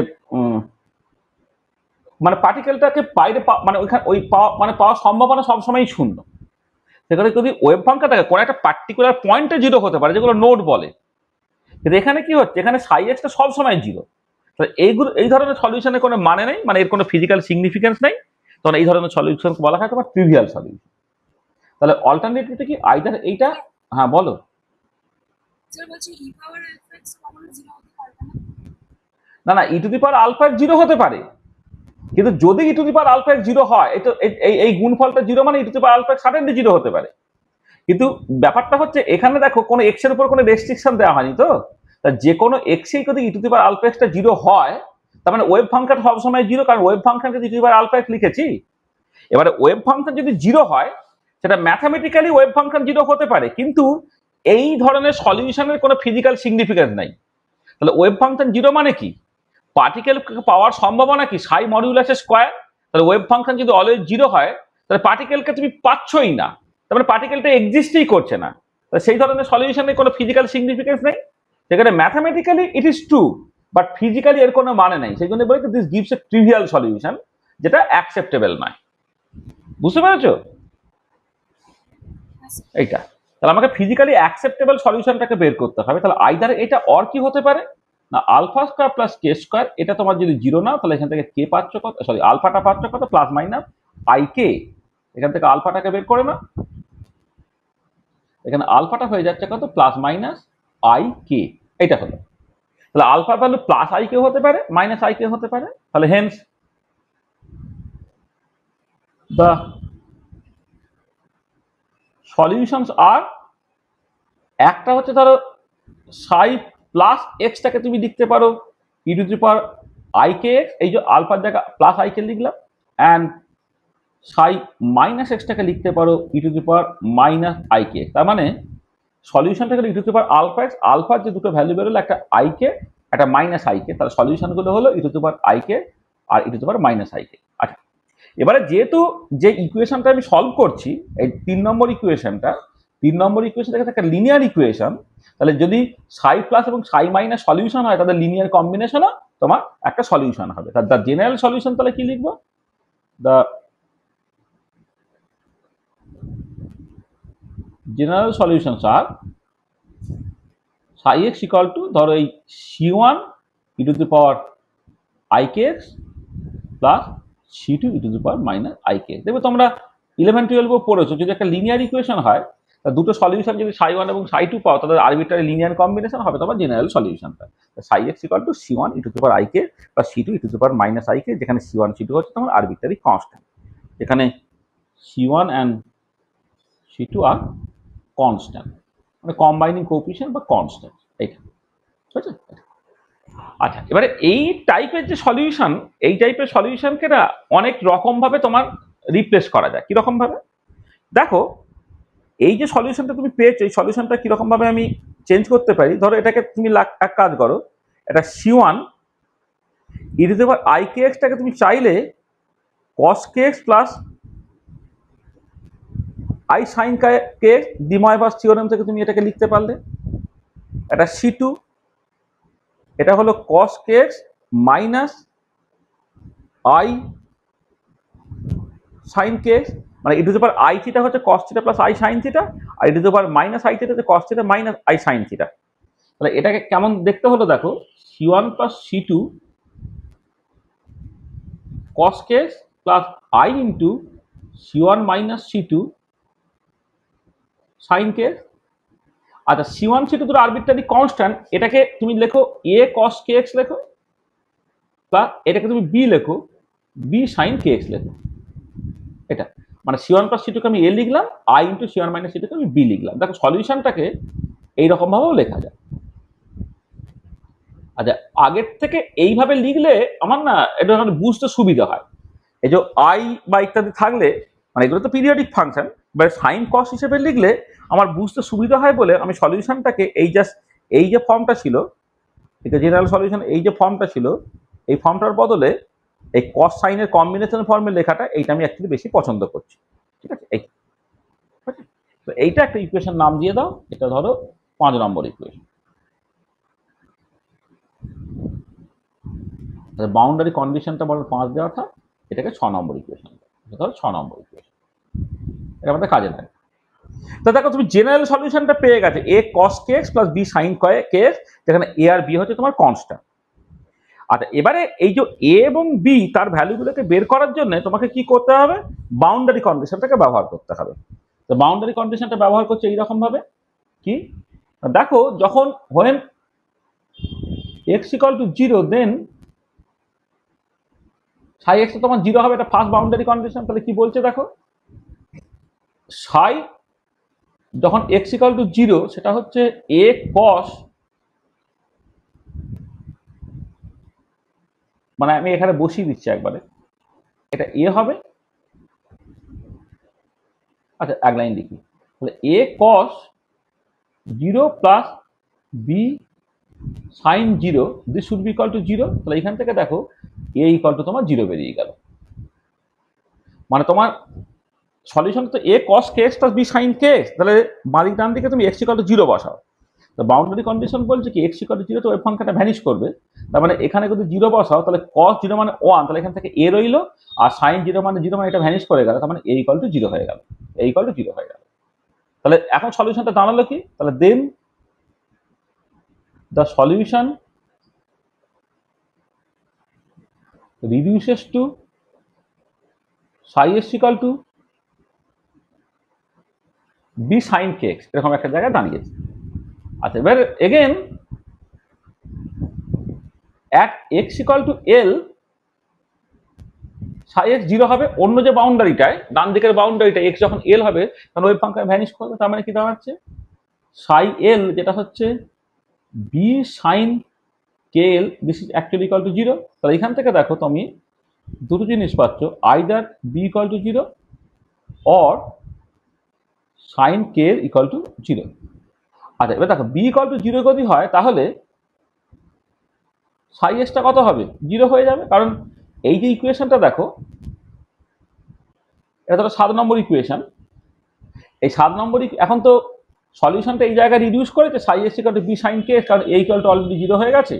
মানে পার্টিকেলটাকে বাইরে মানে ওইখানে ওই পাওয়া মানে পাওয়ার সম্ভাবনা সবসময়ই শূন্য। সেখানে যদি ওয়েভ ফাংশন থাকে কোনো একটা পার্টিকুলার পয়েন্টে জিরো হতে পারে, যেগুলো নোড বলে, কিন্তু এখানে কি হচ্ছে, এখানে সাই এক্সটা সবসময় জিরো। এই ধরনের সলিউশনের কোনো মানে নেই, মানে এর কোনো ফিজিক্যাল সিগনিফিকেন্স নেই, তখন এই ধরনের সলিউশনকে বলা হয় তোমার ট্রিভিয়াল সলিউশন। তাহলে অল্টারনেটিভটা কি আইদার এইটা, হ্যাঁ বলো। না না, E to the power alpha zero হতে পারে, কিন্তু যদি E to the power alpha zero হয়, এই গুণফলটা জিরো মানে E to the power alpha suddenly zero হতে পারে। কিন্তু ব্যাপারটা হচ্ছে এখানে দেখো কোনো এক্স এর উপর কোনো রেস্ট্রিকশন দেওয়া হয়নি, তো যে কোনো এক্সেই যদি E to the power alpha এক্সটা জিরো হয়, তার মানে ওয়েভ ফাংশন সবসময় জিরো, কারণ ওয়েভ ফাংশন যদি E to the power alpha X লিখেছি। এবারে ওয়েভ ফাংশন যদি জিরো হয়, সেটা ম্যাথামেটিক্যালি ওয়েভ ফাংশন জিরো হতে পারে, কিন্তু এই ধরনের সলিউশনের কোনো ফিজিক্যাল সিগনিফিকেন্স নাই। তাহলে ওয়েভ ফাংশন জিরো মানে কি, পার্টিকেল পাওয়ার সম্ভাবনা কি সাই মডিউলাসের স্কোয়ার। তাহলে ওয়েভ ফাংশন যদি অলওয়েজ জিরো হয়, তাহলে পার্টিকেলকে তুমি পাচ্ছই না, তারপরে পার্টিকেলটা এক্সিস্টই করছে না। সেই ধরনের সলিউশনের কোনো ফিজিক্যাল সিগনিফিকেন্স নেই। সেখানে mathematically it is true, but physically এর কোনো মানে নেই। সেই জন্য বলি this gives a trivial solution, যেটা অ্যাকসেপ্টেবল নয়। বুঝতে পেরেছো এইটা? তাহলে আমাকে ফিজিক্যালি অ্যাকসেপ্টেবল সলিউশনটাকে বের করতে হবে। তাহলে আইদার এটা অর কি হতে পারে না, আলফা স্কোয়ার প্লাস কে স্কোয়ার, এটা তোমার যদি জিরো না, তাহলে এখান থেকে কে পাচ্ছ কত, সরি আলফাটা পাচ্ছ কত, প্লাস মাইনাস আই কে। এখান থেকে আলফাটাকে বের করে না, এখানে আলফাটা হয়ে যাচ্ছে কত, প্লাস মাইনাস আই কে। এটা হলো, তাহলে alpha value plus I K হতে পারে, মাইনাস আই কে হতে পারে। তাহলে হেন্স the সলিউশনস আর, একটা হচ্ছে ধরো সাই প্লাস এক্সটাকে তুমি লিখতে পারো E to the power I K X, এই যে আলফার জায়গা প্লাস আই কে লিখলাম, অ্যান্ড সাই মাইনাস এক্সটাকে লিখতে পারো E to the power minus I K. তার মানে সলিউশনটা হলো E to the power alpha X, আলফার যে দুটো ভ্যালু বেরোলো, একটা আই কে একটা মাইনাস আই কে, তাহলে সলিউশনগুলো হলো E to the power I K আর E to the power minus I K. আচ্ছা, এবারে যেহেতু যে ইকুয়েশনটা আমি সলভ করছি, এই 3 নম্বর ইকুয়েশনটা, 3 নম্বর ইকুয়েশন থেকে একটা লিনিয়ার ইকুয়েশন, তাহলে যদি সাই প্লাস এবং সাই মাইনাস সলিউশন হয়, তাদের লিনিয়ার কম্বিনেশনও তোমার একটা সলিউশন হবে। তার জেনারেল সলিউশন তাহলে কি লিখবো, the general solutions R Sai X equal two, ধরো এই c1 E to the power I K X plus c2 E to the power minus I K. দেখবে তোমরা 11-12 পড়েছো, যদি একটা লিনিয়ার ইকুয়েশন হয়, দুটো সলিউশন যদি সাই ওয়ান এবং সাই টু পাও, তাদের আরবিট্রারি লিনিয়ার কম্বিনেশন হবে তোমার জেনারেল সলিউশনটা। Psi X equal to c1 E to the power I K plus c2 E to the power minus I K, যেখানে c1 c2 হচ্ছে তোমার আরবিট্রারি কনস্ট্যান্ট, এখানে c1 and c2 are constant, মানে combining coefficient বা constant, এইটা ঠিক আছে। আচ্ছা, এবারে এই টাইপের যে সলিউশন, এই টাইপের সলিউশনকে না অনেক রকম ভাবে তোমার রিপ্লেস করা যায়। কিরকম ভাবে দেখো, এই যে সলিউশনটা তুমি পেয়েছো, এই সলিউশনটা কিরকম ভাবে আমি চেঞ্জ করতে পারি। ধরো এটাকে তুমি এক কাজ করো, এটা c1 E to the power I কে এক্সটাকে তুমি চাইলে cos K X plus I sine K X De Moivre's theorem থেকে তুমি এটাকে লিখতে পারলে। এটা c2, এটা হলো cos K X minus I sine K X, মানে E to the power I theta হচ্ছে cos theta plus I sine theta, আর E to the power minus I theta হচ্ছে cos theta minus I sine theta. তাহলে এটাকে কেমন দেখতে হলো দেখো, c1 plus c2 cos K X plus I into c1 minus c2 sine K X. আচ্ছা, c1 c2 দুটো আরবিট্রারি কনস্ট্যান্ট, এটাকে তুমি লেখো a cos কে এক্স লেখো, প্লাস এটাকে তুমি b লেখো, b সাইন কে এক্স লেখো। এটা মানে c1 প্লাস c2 কে আমি a লিখলাম, i into c1 minus c2 কে আমি b লিখলাম। দেখো সলিউশনটাকে এইরকম ভাবেও লেখা যায়। আচ্ছা, আগের থেকে এইভাবে লিখলে আমার না এটা বুঝতে সুবিধা হয়। এই যে আই বা ইত্যাদি থাকলে, মানে এগুলো তো পিরিয়ডিক ফাংশন, বা সাইন কস হিসেবে লিখলে আমার বুঝতে সুবিধা হয় বলে আমি সলিউশনটাকে এই যে ফর্মটা ছিল, এটা জেনারেল সলিউশন, এই যে ফর্মটা ছিল, এই ফর্মটার বদলে এই কস সাইনের কম্বিনেশন ফর্মে লেখাটা, এইটা আমি অ্যাকচুয়ালি বেশি পছন্দ করছি। ঠিক আছে, এই তো এইটা একটা ইকুয়েশন নাম দিয়ে দাও, এটা ধরো 5 নম্বর ইকুয়েশন। বাউন্ডারি কন্ডিশনটা বলো 5 দেওয়া থাক, এটাকে 6 নম্বর ইকুয়েশন, ধরো 6 নম্বর ইকুয়েশন, এটা আমাদের কাজে লাগে। তো দেখো তুমি জেনারেল সলিউশনটা পেয়ে গেছে a cos kx plus b sin kx, যেখানে a আর b হচ্ছে তোমার কনস্ট্যান্ট। আচ্ছা, এবারে এই যে a এবং b তার ভ্যালুগুলোকে বের করার জন্য তোমাকে কি করতে হবে, বাউন্ডারি কন্ডিশনটাকে ব্যবহার করতে হবে। তো বাউন্ডারি কন্ডিশনটা ব্যবহার করছে এইরকম ভাবে, কি দেখো, যখন when x equal to 0 then psi x তোমার 0 হবে, এটা ফার্স্ট বাউন্ডারি কন্ডিশন। তাহলে কি বলছে দেখো, psi যখন x equal to 0 সেটা হচ্ছে a cos, মানে আমি এখানে বসিয়ে দিচ্ছি একবারে, এটা a হবে। আচ্ছা, এক লাইন লিখি, তাহলে a cos 0 plus b sin 0 this should be equal to 0। তাহলে এখান থেকে দেখো a ইকুয়াল টু তোমার 0 বেরিয়ে গেল। মানে তোমার সলিউশন তো a cos kx plus b sin kx, তাহলে বাদিক ডান দিকে তুমি x ইকুয়াল টু 0 বসাও। তো বাউন্ডারি কন্ডিশন বলছে কি x ইকুয়াল টু 0, তো ওয়েভ ফাংশনটা ভ্যানিশ করবে। তার মানে এখানে যদি 0 বসাও তাহলে cos 0 মানে 1, তাহলে এখান থেকে a রইলো, আর sin 0 মানে 0 মানে এটা ভ্যানিশ করে গেল, তার মানে a ইকুয়াল টু 0 হয়ে গেল, a ইকুয়াল টু 0 হয়ে গেল। তাহলে এখন সলিউশনটা দাঁড়ালো কি, তাহলে দেন the solution reduces to psi s equal to b sin kx, এরকম একটা জায়গায় দাঁড়িয়েছে। আচ্ছা, এবার again at x equal to l psi x 0 হবে, অন্য যে বাউন্ডারিটায় ডান দিকের বাউন্ডারিটা x যখন l হবে তখন ওয়েভ ফাংশন ভ্যানিশ করবে। তার মানে কি দাঁড়াচ্ছে, psi l যেটা হচ্ছে b sin kl this is actually equal to 0। তাহলে এখান থেকে দেখো তুমি দুটো জিনিস পাচ্ছ, either b equal to 0 or sin kl equal to 0। আচ্ছা, এবার দেখো b ইকুয়াল টু 0 যদি হয় তাহলে psi s টা কত হবে, 0 হয়ে যাবে। কারণ এই যে ইকুয়েশনটা দেখো, এটা ধরো 7 নম্বর ইকুয়েশন, এই 7 নম্বর এখন তো সলিউশনটা এই জায়গায় রিডিউস করেছে psi s equal to b sin kx, কারণ a ইকুয়াল টু অলরেডি 0 হয়ে গেছে।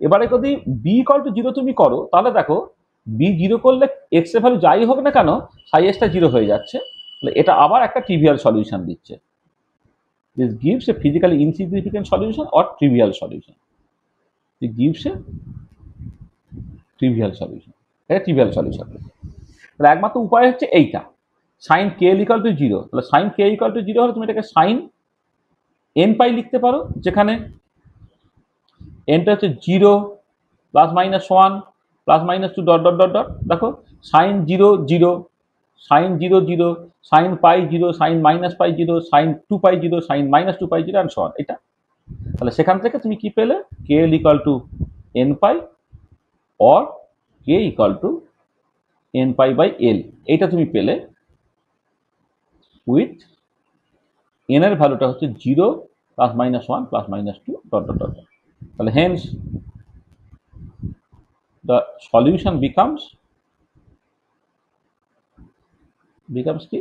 এবারে যদি b ইকুয়াল টু 0 তুমি করো, তাহলে দেখো b 0 করলে x এর ভ্যালু যাই হোক না কেন psi s টা 0 হয়ে যাচ্ছে। তাহলে এটা আবার একটা ট্রিভিয়াল সলিউশন দিচ্ছে। This gives a physically insignificant solution or trivial solution. It gives a trivial solution. এটা ট্রিভিয়াল সলিউশন। তাহলে একমাত্র উপায় হচ্ছে এইটা, sin k ইকুয়াল টু 0। তাহলে sin k ইকুয়াল টু 0 হলে তুমি এটাকে sin n পাই লিখতে পারো, যেখানে nটা হচ্ছে 0 plus minus 1 plus minus 2 dot dot dot dot. দেখো sin 0 0, sin 0 0, sin pi 0, sin minus pi 0, sin 2 pi 0, sin minus 2 pi 0 and so on. এটা তাহলে সেখান থেকে তুমি কি পেলে, k equal to n pi or k equal to n pi by l, এইটা তুমি পেলে উইথ n এর ভ্যালুটা হচ্ছে 0 plus minus 1 plus minus 2 dot dot dot. তাহলে হেন্স the solution becomes কি,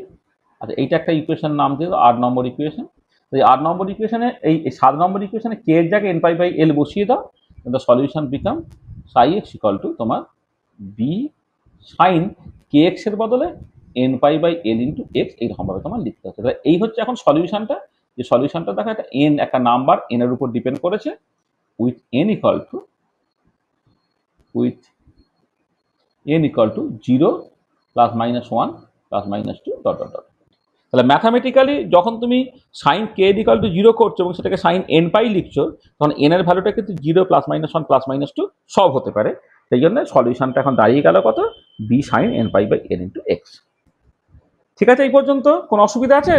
আচ্ছা এইটা একটা ইকুয়েশন নাম দিয়ে 8 নম্বর ইকুয়েশন। এই 8 নম্বর ইকুয়েশনে এই 7 নম্বর ইকুয়েশনে k এর জায়গায় n পাই বাই l বসিয়ে দাও, the solution become psi x equal to তোমার b sin kx এর বদলে n pi by l into x, এইরকম ভাবে তোমার লিখতে হচ্ছে। তাহলে এই হচ্ছে এখন সলিউশনটা। যে সলিউশনটা দেখো, একটা n একটা নাম্বার n এর উপর ডিপেন্ড করেছে, with n equal to n 0 plus minus 1 plus minus 2 dot dot dot. তাহলে ম্যাথামেটিক্যালি যখন তুমি সাইন কে ইকুয়াল টু 0 করছো এবং সেটাকে সাইন n পাই লিখছো, তখন n এর ভ্যালুটা কিন্তু 0 প্লাস মাইনাস 1 প্লাস মাইনাস 2 সব হতে পারে। সেই জন্য সলিউশনটা এখন দাঁড়িয়ে গেল কত, b sine n pi by n into x। ঠিক আছে, এই পর্যন্ত কোনো অসুবিধা আছে?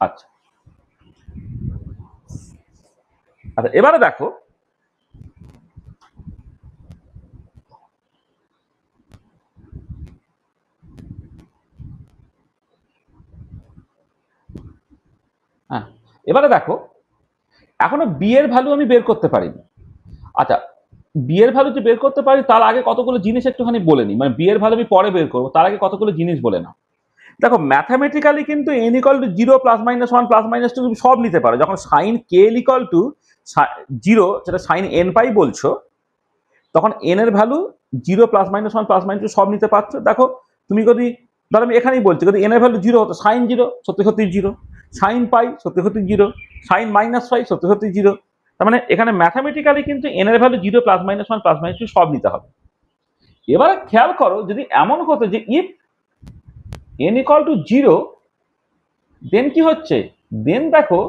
আচ্ছা আচ্ছা, এবারে দেখো হ্যাঁ, এবারে দেখো এখনো বি এর ভ্যালু আমি বের করতে পারিনি। আচ্ছা, বি এর ভ্যালু যে বের করতে পারি তার আগে কতগুলো জিনিস একটুখানি বলে নিই, মানে বি এর ভ্যালু আমি পরে বের করবো, তার আগে কতগুলো জিনিস বলে নাও। দেখো ম্যাথামেটিক্যালি কিন্তু n equal to 0 plus minus 1 plus minus 2 তুমি সব নিতে পারো। যখন সাইন কে ইকুয়াল টু 0 যেটা সাইন n পাই বলছো, তখন n এর value 0 plus minus 1 plus minus 2 সব নিতে পারছো। দেখো তুমি যদি ধর আমি এখানেই বলছি যদি এন এর ভ্যালু 0 হতো সাইন 0 সত্যি সত্যি 0, সাইন পাই সত্যি সত্যি 0, সাইন মাইনাস পাই সত্যি সত্যি 0। তার মানে এখানে ম্যাথামেটিক্যালি কিন্তু এন এর value 0 plus minus 1 plus minus 2 সব নিতে হবে। এবারে খেয়াল করো যদি এমন হতো যে ইফ n equal to 0 দেন কি হচ্ছে, দেন দেখো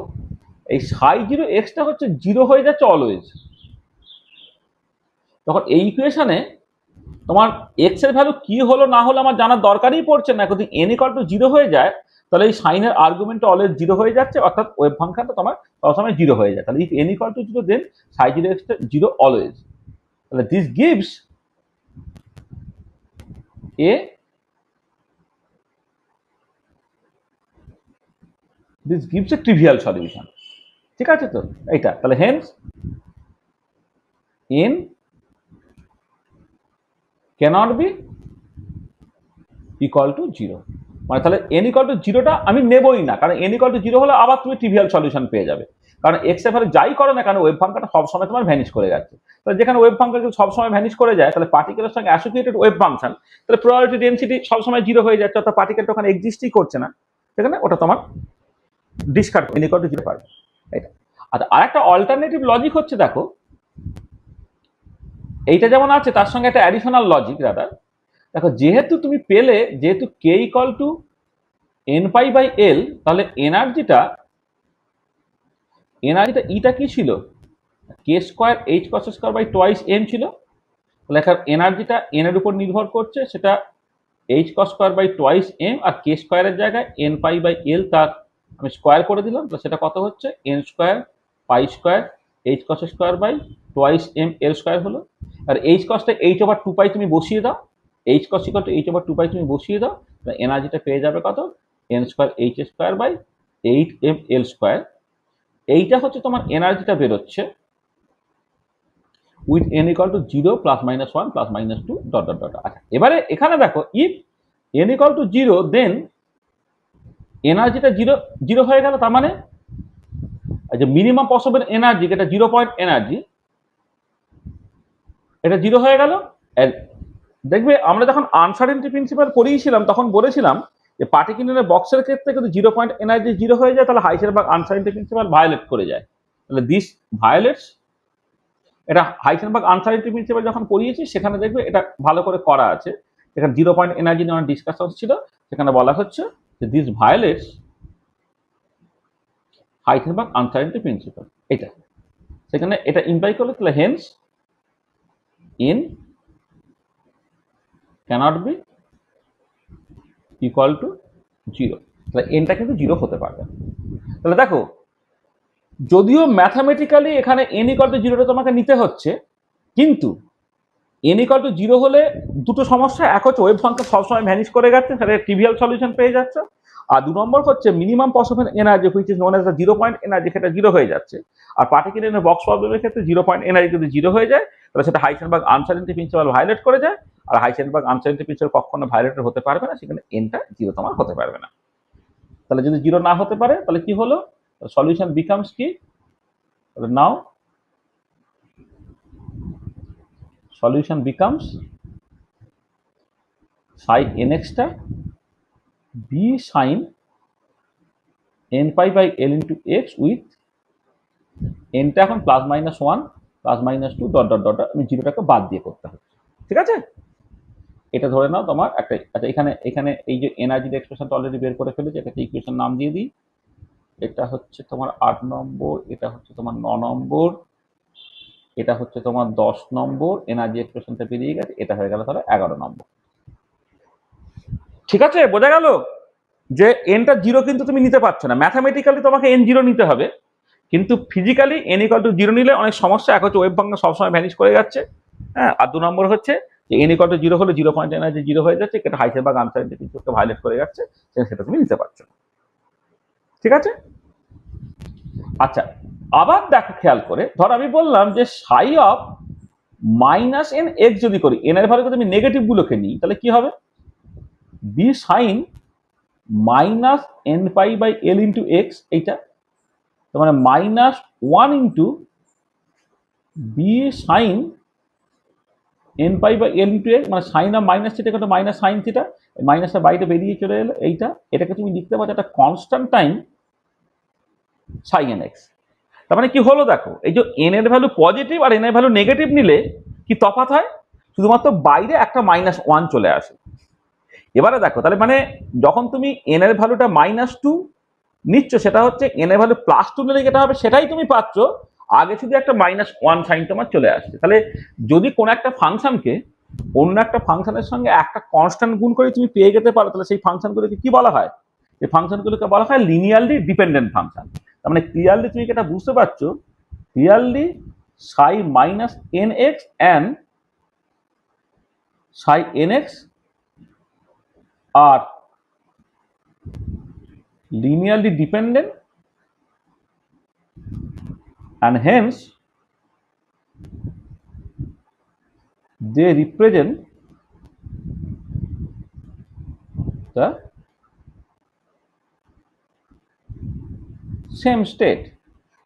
এই সাই 0 এক্সটা হচ্ছে 0 হয়ে যাচ্ছে অলওয়েজ। তখন এই ইকুয়েশনে তোমার এক্স এর ভ্যালু কি হলো না হলো আমার জানার দরকারই পড়ছে না, যদি n equal to 0 হয়ে যায় তাহলে এই সাইনের আর্গুমেন্টটা অলওয়েজ 0 হয়ে যাচ্ছে, অর্থাৎ ওয়েভ ফাংশনটা তোমার সবসময় 0 হয়ে যায়। তাহলে if n equal to 0 then Sai 0 extra 0 always. তাহলে this gives a trivial solution। ঠিক আছে তো এইটা, তাহলে Haynes n cannot be equal to 0, মানে তাহলে n equal to 0টা আমি নেবই না, কারণ n equal to 0 হলে আবার তুমি ট্রিভিয়াল সলিউশন পেয়ে যাবে, কারণ x এর ভ্যালু যাই করো না কেন ওয়েভ ফাংশনটা সবসময় তোমার ভ্যানিশ করে যাচ্ছে। তাহলে যেখানে ওয়েভ ফাংশন সবসময় ভ্যানিশ করে যায় তাহলে পার্টিকেলের সঙ্গে অ্যাসোসিয়েটেড ওয়েভ ফাংশন, তাহলে প্রবাবিলিটি ডেনসিটি সবসময় 0 হয়ে যাচ্ছে, অর্থাৎ পার্টিকেলটা ওখানে এক্সিস্টই করছে না, সেখানে ওটা তোমার ডিসকার্ড n equal to 0 পাবে। এটা আচ্ছা, আরেকটা অল্টারনেটিভ লজিক হচ্ছে দেখো এইটা যেমন আছে তার সঙ্গে একটা অ্যাডিশনাল লজিক রাদার। দেখো যেহেতু তুমি পেলে যেহেতু k equal to n pi by l, তাহলে এনার্জিটা ইটা কি ছিল k square h cos square by twice m ছিল। তাহলে এখন এনার্জিটা n এর উপর নির্ভর করছে, সেটা h cos square by twice m, আর k স্কয়ারের জায়গায় n পাই বাই l তার আমি স্কয়ার করে দিলাম, তো সেটা কত হচ্ছে n square pi square h cos square by twice m l square হলো। আর h cosটা h ওভার 2 পাই তুমি বসিয়ে দাও, h cos equal to h over 2 pi তুমি বসিয়ে দাও, তাহলে এনার্জিটা পেয়ে যাবে কত n square h square by 8m l square. এইটা হচ্ছে তোমার এনার্জিটা বেরোচ্ছে with n equal to 0 plus minus 1 plus minus 2 dot dot dot. আচ্ছা এবারে এখানে দেখো ইফ n ইকুয়াল টু 0 দেন এনার্জিটা 0 হয়ে গেল, তার মানে যে মিনিমাম পসিবল এনার্জি এটা 0 পয়েন্ট এনার্জি এটা 0 হয়ে গেল। দেখবে আমরা যখন আনসার্টেনটি প্রিন্সিপাল পড়িয়েছিলাম তখন বলেছিলাম যে পার্টিকুলার বক্সের ক্ষেত্রে কিন্তু 0 পয়েন্ট এনার্জি 0 হয়ে যায়, তাহলে হাইসেনবার্গ আনসার্টেনটি প্রিন্সিপাল ভায়োলেট করে যায়। তাহলে দিস ভায়োলেটস, এটা হাইসেনবার্গ আনসার্টেনটি প্রিন্সিপাল যখন পড়িয়েছি সেখানে দেখবে এটা ভালো করে করা আছে, এখানে 0 পয়েন্ট এনার্জি নিয়ে ডিসকাশন ছিল, সেখানে বলা হচ্ছে যে দিস ভায়োলেটস হাইসেনবার্গ আনসার্টেনটি প্রিন্সিপাল। এটা সেখানে এটা ইমপ্লাই করলে তাহলে Haynes n cannot be equal to 0, তাহলে nটা কিন্তু 0 হতে পারবে না। তাহলে দেখো যদিও ম্যাথামেটিক্যালি এখানে n equal to 0টা তোমাকে নিতে হচ্ছে, কিন্তু n equal to 0 হলে দুটো সমস্যা, এক হচ্ছে ওয়েভ ফাংশন সবসময় ভ্যানিশ করে যাচ্ছে, তাহলে ট্রিভিয়াল সলিউশন পেয়ে যাচ্ছে, আর 2 নম্বর হচ্ছে minimum possible energy which is known as the 0 point energy, সেটা 0 হয়ে যাচ্ছে। আর পার্টিকুলার বক্স প্রবলেমের ক্ষেত্রে 0 পয়েন্ট এনার্জি যদি 0 হয়ে যায় তাহলে সেটা হাইসেনবার্গ আনসার্টেনটি প্রিন্সিপাল ভায়োলেট করে যায়, আর হাইসেনবার্গ আনসার্টেনটি প্রিন্সিপাল কখনো ভায়োলেট হতে পারবে না, সেখানে nটা 0 তোমার হতে পারবে না। তাহলে যদি 0 না হতে পারে তাহলে কি হলো, সলিউশন বিকামস কি, নাও solution becomes psi nx টা b sin n pi by l into x with n টা এখন plus minus 1 plus minus 2 dot dot dot, আমি জিরোটাকে বাদ দিয়ে করতে হবে। ঠিক আছে, এটা ধরে নাও তোমার একটা। আচ্ছা এখানে এই যে এনার্জির এক্সপ্রেশনটা অলরেডি বের করে ফেলেছি, একটা ইকুয়েশন নাম দিয়ে দিই, এটা হচ্ছে তোমার 8 নম্বর, এটা হচ্ছে তোমার 9 নম্বর, এটা হচ্ছে তোমার 10 নম্বর, এনার্জি এক্সপ্রেশনটা বেরিয়ে গেছে, এটা হয়ে গেল তাহলে 11 নম্বর। ঠিক আছে, বোঝা গেল যে nটা 0 কিন্তু তুমি নিতে পারছো না, ম্যাথামেটিক্যালি তোমাকে n 0 নিতে হবে, কিন্তু ফিজিক্যালি n ইকুয়াল টু 0 নিলে অনেক সমস্যা, এক হচ্ছে ওয়েভ ফাংশন সবসময় ভ্যানিশ করে যাচ্ছে, হ্যাঁ, আর 2 নম্বর হচ্ছে যে n ইকুয়াল টু 0 হলে 0 পয়েন্ট এনার্জি 0 হয়ে যাচ্ছে, এটা হাইসেনবার্গ আনসার্টেনটি প্রিন্সিপালকে ভায়োলেট করে যাচ্ছে, সেটা তুমি নিতে পারছো না। ঠিক আছে, আচ্ছা আবার দেখো খেয়াল করে, ধর আমি বললাম যে সাই অফ মাইনাস এন এক্স যদি করি, এন এর ভ্যালু যদি আমি নেগেটিভ গুলোকে নিই তাহলে কি হবে, B sine minus N pi by L into X, এইটা তার মানে minus 1 into B sine N pi বা এল ইন্টু এক্স, মানে সাইন অফ মাইনাস থিটা কত মাইনাস সাইন থিটা, মাইনাসটা বাইরে বেরিয়ে চলে এলো এইটা, এটাকে তুমি লিখতে পারছো একটা কনস্ট্যান্ট টাইম সাই এন এক্স। তার মানে কি হলো দেখো, এই যে এন এর ভ্যালু পজিটিভ আর এন এর ভ্যালু নেগেটিভ নিলে কি তফাৎ হয়, শুধুমাত্র বাইরে একটা -1 চলে আসে। এবারে দেখো তাহলে মানে যখন তুমি এন এর ভ্যালুটা -2 নিচ্ছ, সেটা হচ্ছে এন এর ভ্যালু +2 নিলে যেটা হবে সেটাই তুমি পাচ্ছ, আগে শুধু একটা -1 সাইন তোমার চলে আসছে। তাহলে যদি কোনো একটা ফাংশনকে অন্য একটা ফাংশনের সঙ্গে একটা কনস্ট্যান্ট গুণ করে তুমি পেয়ে যেতে পারো, তাহলে সেই ফাংশনগুলোকে কি বলা হয়, এই ফাংশনগুলোকে বলা হয় লিনিয়ারলি ডিপেন্ডেন্ট ফাংশন। তার মানে ক্লিয়ারলি তুমি এটা বুঝতে পারছো, clearly psi minus N X and psi N X are linearly dependent and hence they represent the same state,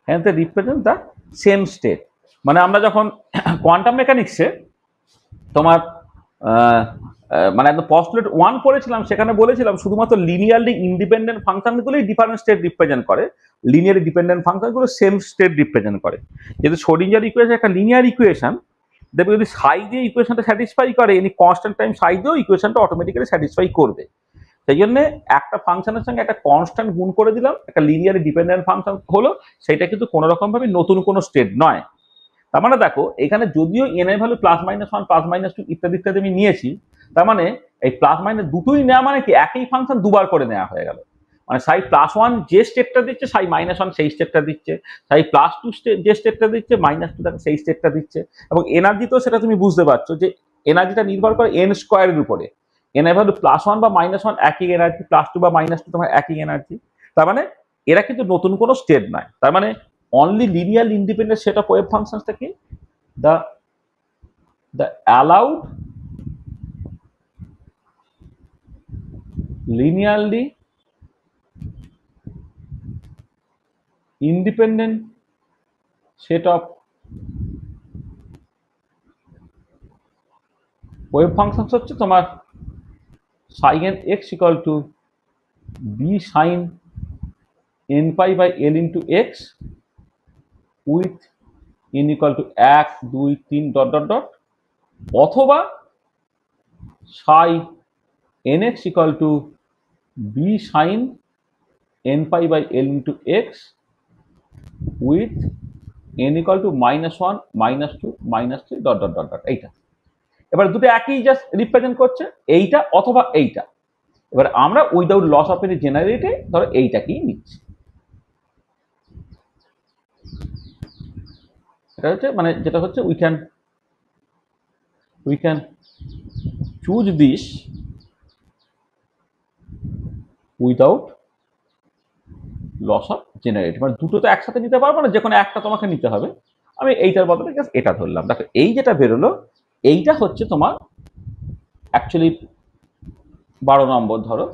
hence they represent the same state। মানে আমরা যখন কোয়ান্টাম মেকানিক্সে তোমার মানে একদম পস্টুলেট 1 পড়েছিলাম, সেখানে বলেছিলাম শুধুমাত্র লিনিয়ারলি ইন্ডিপেন্ডেন্ট ফাংশনগুলোই ডিফারেন্ট স্টেট রিপ্রেজেন্ট করে, লিনিয়ারলি ডিপেন্ডেন্ট ফাংশনগুলো সেম স্টেট রিপ্রেজেন্ট করে। যেহেতু শ্রোডিঞ্জার ইকুয়েশন একটা লিনিয়ার ইকুয়েশন, দেখবে যদি সাই দিয়ে ইকুয়েশনটা স্যাটিসফাই করে, এনি কনস্ট্যান্ট টাইম সাই দিয়েও ইকুয়েশনটা অটোমেটিক্যালি স্যাটিসফাই করবে। সেই জন্য একটা ফাংশনের সঙ্গে একটা কনস্ট্যান্ট গুণ করে দিলাম, একটা লিনিয়ারলি ডিপেন্ডেন্ট ফাংশন হলো, সেটা কিন্তু কোনো রকম ভাবে নতুন কোনো স্টেট নয়। তার মানে দেখো এখানে যদিও এন এর ভ্যালু +-1 +-2 ইত্যাদি ইত্যাদি আমি নিয়েছি, তার মানে এই প্লাস মাইনাস দুটোই নেওয়া মানে কি একই ফাংশন দুবার করে নেওয়া হয়ে গেল। মানে সাই +1 যে স্টেটটা দিচ্ছে, সাই -1 সেই স্টেটটা দিচ্ছে, সাই +2 যে স্টেটটা দিচ্ছে, -2 তাকে সেই স্টেটটা দিচ্ছে। এবং এনার্জি তো সেটা তুমি বুঝতে পারছো যে এনার্জিটা নির্ভর করে এন স্কোয়ারের উপরে, এন এর ভ্যালু +1 বা -1 একই এনার্জি, +2 বা -2 তোমার একই এনার্জি। তার মানে এরা কিন্তু নতুন কোনো স্টেট নয়। তার মানে only linearly independent set of wave functions থেকে the allowed linearly independent set of wave functions হচ্ছে তোমার sin x equal to b sin n pi by l into x with n equal to 1 2 3 dot dot dot, অথবা psi nx equal to b sin n pi by l into x with n equal to -1 -2 -3 dot dot dot dot. এইটা এবার দুটো একই just represent করছে, এইটা অথবা এইটা। এবার আমরা without loss of any generality ধরো এইটাকেই নিচ্ছি। এটা হচ্ছে মানে যেটা হচ্ছে we can choose this without loss of generator, মানে দুটো তো একসাথে নিতে পারবো না, যে কোনো একটা তোমাকে নিতে হবে। আমি এইটার বদলে জাস্ট এটা ধরলাম। দেখো এই যেটা বেরোলো এইটা হচ্ছে তোমার অ্যাকচুয়ালি 12 নম্বর ধরো,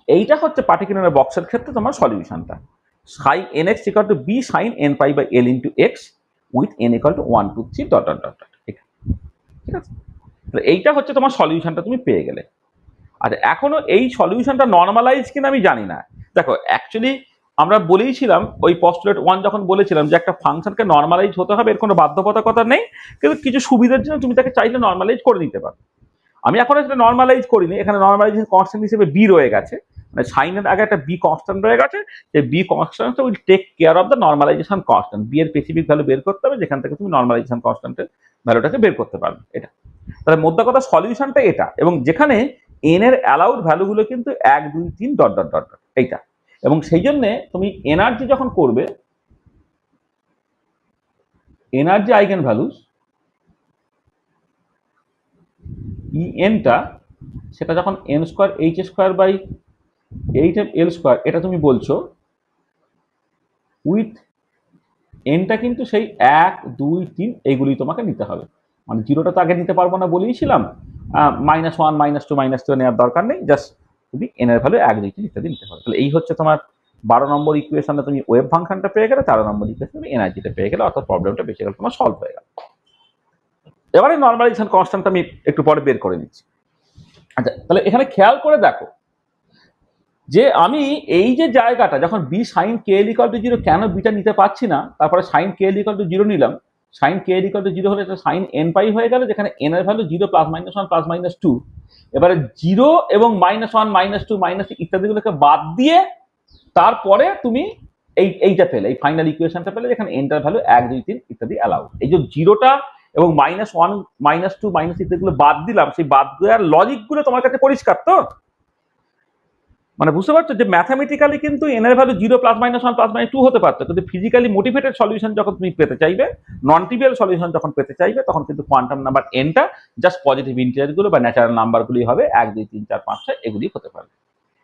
এইটা হচ্ছে পার্টিকুলার বক্সের ক্ষেত্রে তোমার সলিউশনটা psi N X equal to B sine N pi by L into X with N equal to 1 2 3 dot dot dot dot. ঠিক আছে, এইটা হচ্ছে তোমার সলিউশনটা তুমি পেয়ে গেলে। আর এখনো এই সলিউশনটা নর্মালাইজ কিনা আমি জানি না। দেখো অ্যাকচুয়ালি আমরা বলেইছিলাম ওই পস্টুলেট 1 যখন বলেছিলাম যে একটা ফাংশনকে নর্মালাইজ হতে হবে, এর কোনো বাধ্যবাধকতা নেই, কিন্তু কিছু সুবিধার জন্য তুমি তাকে চাইলে নর্মালাইজ করে নিতে পারো। আমি এখন সেটা নর্মালাইজ করিনি, এখানে নর্মালাইজেশন কনস্ট্যান্ট হিসেবে বি রয়ে গেছে, মানে সাইনের আগে একটা বি কনস্ট্যান্ট রয়ে গেছে, সেই B constant will take care of the normalisation constant. B এর স্পেসিফিক ভ্যালু বের করতে হবে, যেখান থেকে তুমি নর্মালাইজেশন কনস্ট্যান্টের ভ্যালুটাকে বের করতে পারবে। এটা তাহলে মোদ্দা কথা সলিউশনটা এটা, এবং যেখানে এন এর অ্যালাউড ভ্যালুগুলো কিন্তু 1 2 3 ডট ডট ডট ডট এইটা। এবং সেই জন্য তুমি এনার্জি যখন করবে, এনার্জি আইগেন ভ্যালুস ইএনটা সেটা যখন N square H square by 8 L square, এটা তুমি বলছো উইথ এনটা কিন্তু সেই 1 2 3 এইগুলি তোমাকে নিতে হবে। মানে জিরোটা তো আগে নিতে পারবো না বলেইছিলাম, -1 -2 -2 নেওয়ার দরকার নেই, জাস্ট তুমি এন এর ভ্যালু 1 2 3 ইত্যাদি নিতে পারো। তাহলে এই হচ্ছে তোমার 12 নম্বর ইকুয়েশনে তুমি ওয়েভ ফাংশনটা পেয়ে গেলে, 13 নম্বর ইকুয়েশনে তুমি এনার্জিটা পেয়ে গেলে, অর্থাৎ প্রবলেমটা বেশি গেলে তোমার সলভ হয়ে গেল। এবারে নর্মালাইজেশন কনস্ট্যান্ট আমি একটু পরে বের করে নিচ্ছি। আচ্ছা, তাহলে এখানে খেয়াল করে দেখো যে আমি এই যে জায়গাটা যখন B sine K L equal to zero কেন বিটা নিতে পারছি না, তারপরে sine K L equal to zero নিলাম। Sine K L equal to zero হলে সাইন এন পাই হয়ে গেল, যেখানে এন এর value zero plus minus one plus minus two. এবারে জিরো এবং minus one minus two minus ইত্যাদিগুলোকে বাদ দিয়ে তারপরে তুমি এইটা পেলে, এই ফাইনাল ইকুয়েশনটা পেলে, যেখানে এনটার ভ্যালু এক দুই তিন ইত্যাদি অ্যালাউ। এই যে জিরোটা এবং minus one minus two minus ইত্যাদিগুলো বাদ দিলাম, সেই বাদ দেওয়ার লজিক গুলো তোমার কাছে পরিষ্কার তো? মানে বুঝতে পারছো যে ম্যাথামেটিক্যালি কিন্তু এন এর value zero plus minus one plus minus two হতে পারতো, কিন্তু ফিজিক্যালি মোটিভেটেড সলিউশন যখন তুমি পেতে চাইবে, নন ট্রিভিয়াল সলিউশন যখন পেতে চাইবে, তখন কিন্তু কোয়ান্টাম নাম্বার এনটা জাস্ট পজিটিভ ইন্টিজার গুলো বা ন্যাচারাল নাম্বার গুলি হবে, এক দুই তিন চার পাঁচ ছয় এগুলি হতে পারে।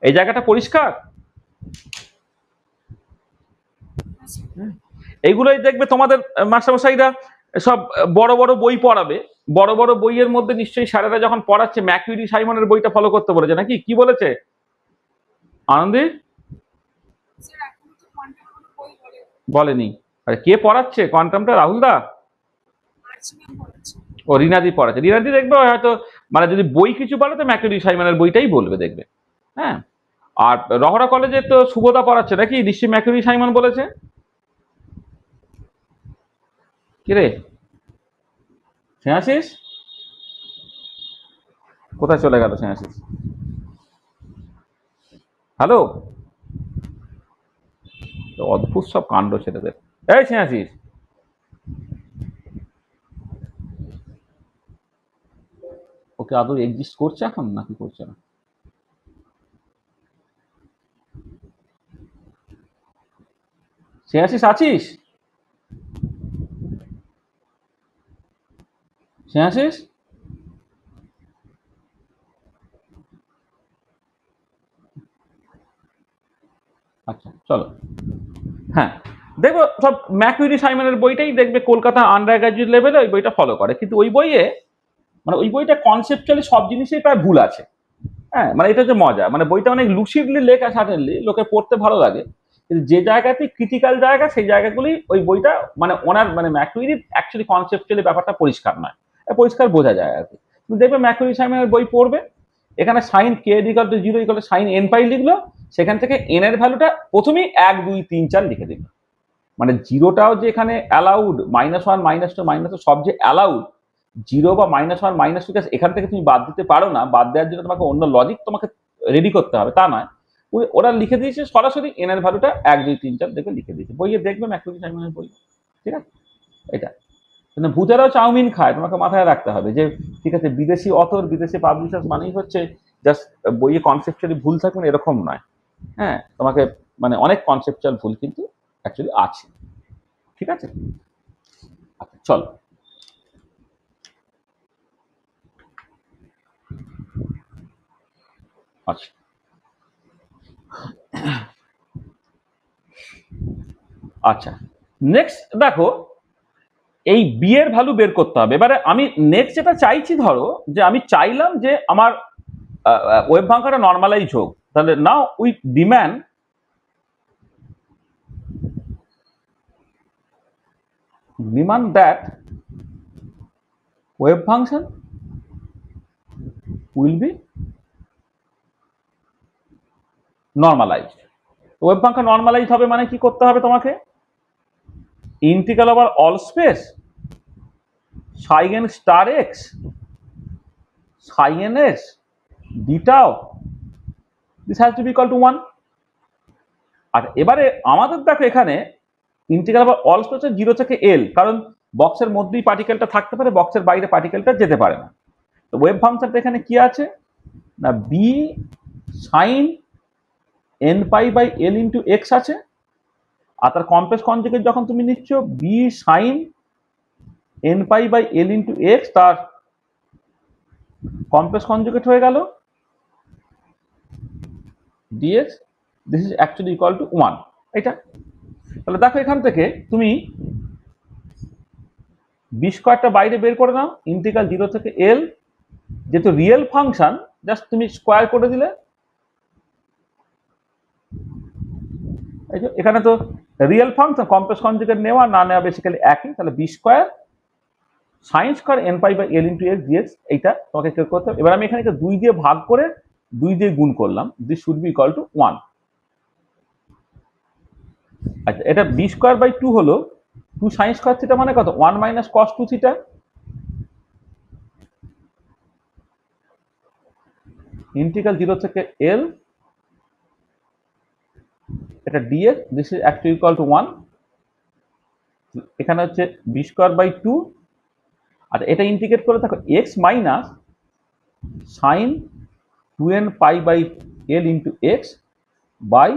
এই জায়গাটা পরিষ্কার? এইগুলোই দেখবে তোমাদের মাস্টারমশাইরা সব বড় বড় বই পড়াবে, বড় বড় বইয়ের মধ্যে নিশ্চয়ই স্যারেরা যখন পড়াচ্ছে ম্যাকুরি সাইমনের বইটা ফলো করতে বলেছে নাকি? কি বলেছে আনন্দী? বলেনি? আরে কে পড়াচ্ছে কোয়ান্টামটা? রাহুল দা? ও রিনাদি পড়াচ্ছে। রিনাদি দেখবে হয়তো মানে যদি বই কিছু বলে তো ম্যাকুরি সাইমনের বইটাই বলবে দেখবে। হ্যাঁ, আর রহরা কলেজে তো শুভদা পড়াচ্ছে নাকি? নিশ্চয়ই ম্যাকুরি সাইমন বলেছে। কিরে স্নেহাশিস কোথায় চলে গেল? স্নেহাশিস হ্যালো, অদ্ভুত সব কাণ্ড ছেলেদের। এই স্নেহাশিস, ওকে আদৌ এক্সিস্ট করছে এখন নাকি করছে না? স্নেহাশিস আছিস? স্নেহাশিস আচ্ছা চলো। হ্যাঁ, দেখবো সব ম্যাকুরি সাইমনের বইটাই দেখবে কলকাতা আন্ডার গ্রাজুয়েট লেভেলে ওই বইটা ফলো করে, কিন্তু ওই বইয়ে মানে ওই বইটা কনসেপচুয়ালি সব জিনিসই প্রায় ভুল আছে। হ্যাঁ, মানে এটা হচ্ছে মজা, মানে বইটা অনেক লুসিডলি লেখা, সার্টেনলি লোকে পড়তে ভালো লাগে, কিন্তু যে জায়গাতে ক্রিটিক্যাল জায়গা সেই জায়গাগুলি ওই বইটা মানে ওনার মানে ম্যাকুরি অ্যাকচুয়ালি কনসেপচুয়ালি ব্যাপারটা পরিষ্কার নয়, পরিষ্কার বোঝা যায় আর কি। তুমি দেখবে ম্যাকুরি সাইমনের বই পড়বে, এখানে sine K equal to zero equal to sine N pi লিখলো, সেখান থেকে এন এর ভ্যালুটা প্রথমেই এক দুই তিন চার লিখে দিল। মানে জিরোটাও যে এখানে allowed, minus one minus two minus two সব যে অ্যালাউড, জিরো বা মাইনাস ওয়ান মাইনাস টু এখান থেকে তুমি বাদ দিতে পারো না, বাদ দেওয়ার জন্য তোমাকে অন্য লজিক তোমাকে রেডি করতে হবে তা নয়। ওরা লিখে দিয়েছে সরাসরি এন এর ভ্যালুটা এক দুই তিন চার দেখে লিখে দিয়েছে, বইয়ে দেখবে ম্যাকুরি সাইমনের বই। ঠিক আছে, এটা কিন্তু ভূতেরাও চাউমিন খায়, তোমাকে মাথায় রাখতে হবে যে ঠিক আছে বিদেশি অথর বিদেশি পাবলিশার্স মানেই হচ্ছে জাস্ট বইয়ে কনসেপচুয়ালি ভুল থাকবে না এরকম নয়। হ্যাঁ, তোমাকে মানে অনেক কনসেপচুয়াল ভুল কিন্তু অ্যাকচুয়ালি আছে। ঠিক আছে, আচ্ছা চলো। আচ্ছা আচ্ছা, নেক্সট দেখো এই বি এর ভ্যালু বের করতে হবে। এবারে আমি নেক্সট যেটা চাইছি, ধরো যে আমি চাইলাম যে আমার ওয়েভ ভাঙাটা নর্মালাইজ হোক, তাহলে now we demand that wave function will be normalise. Wave function normalise হবে মানে কি করতে হবে তোমাকে? Integral over all space psi n star x psi n s d tau, this has to be equal to 1। আর এবারে আমাদের দেখো এখানে integral over all space zero থেকে এল, কারণ বক্সের মধ্যেই পার্টিকেলটা থাকতে পারে, বক্সের বাইরে পার্টিকেলটা যেতে পারে না। তো ওয়েভ ফাংশনটা এখানে কি আছে না B sine N pi by L into X আছে, আর তার কমপ্লেক্স কনজুগেট যখন তুমি নিচ্ছ B sine N pi by L into X, তার কমপ্লেক্স কনজুগেট হয়ে গেল DX, this is actually equal to 1। এটা তাহলে দেখো এখান থেকে তুমি বি স্কোয়ারটা বাইরে বের করে নাও, ইন্টিগ্রাল জিরো থেকে এল, যেহেতু রিয়েল ফাংশন জাস্ট তুমি স্কোয়ার করে দিলে, এই যে এখানে তো রিয়েল ফাংশন কমপ্লেক্স কনজুগেট নেওয়া না নেওয়া বেসিক্যালি একই, তাহলে B square sine square N pi by L into X DX, এইটা তোমাকে কেউ করতে হবে। এবার আমি এখানে 2 দিয়ে ভাগ করে 2 দিয়ে গুণ করলাম, this should be equal to 1। আচ্ছা, এটা বি স্কয়ার বাই 2 হলো 2 সাইন স্কয়ার থিটা মানে কত? 1 মাইনাস কস 2 থিটা ইন্টিগ্রাল 0 থেকে এল, এটা DX, this is actually equal to 1। এখানে হচ্ছে বি স্কয়ার বাই 2, আর এটা ইন্টিগ্রেট করে থাকো X minus sine 2n pi by L into X by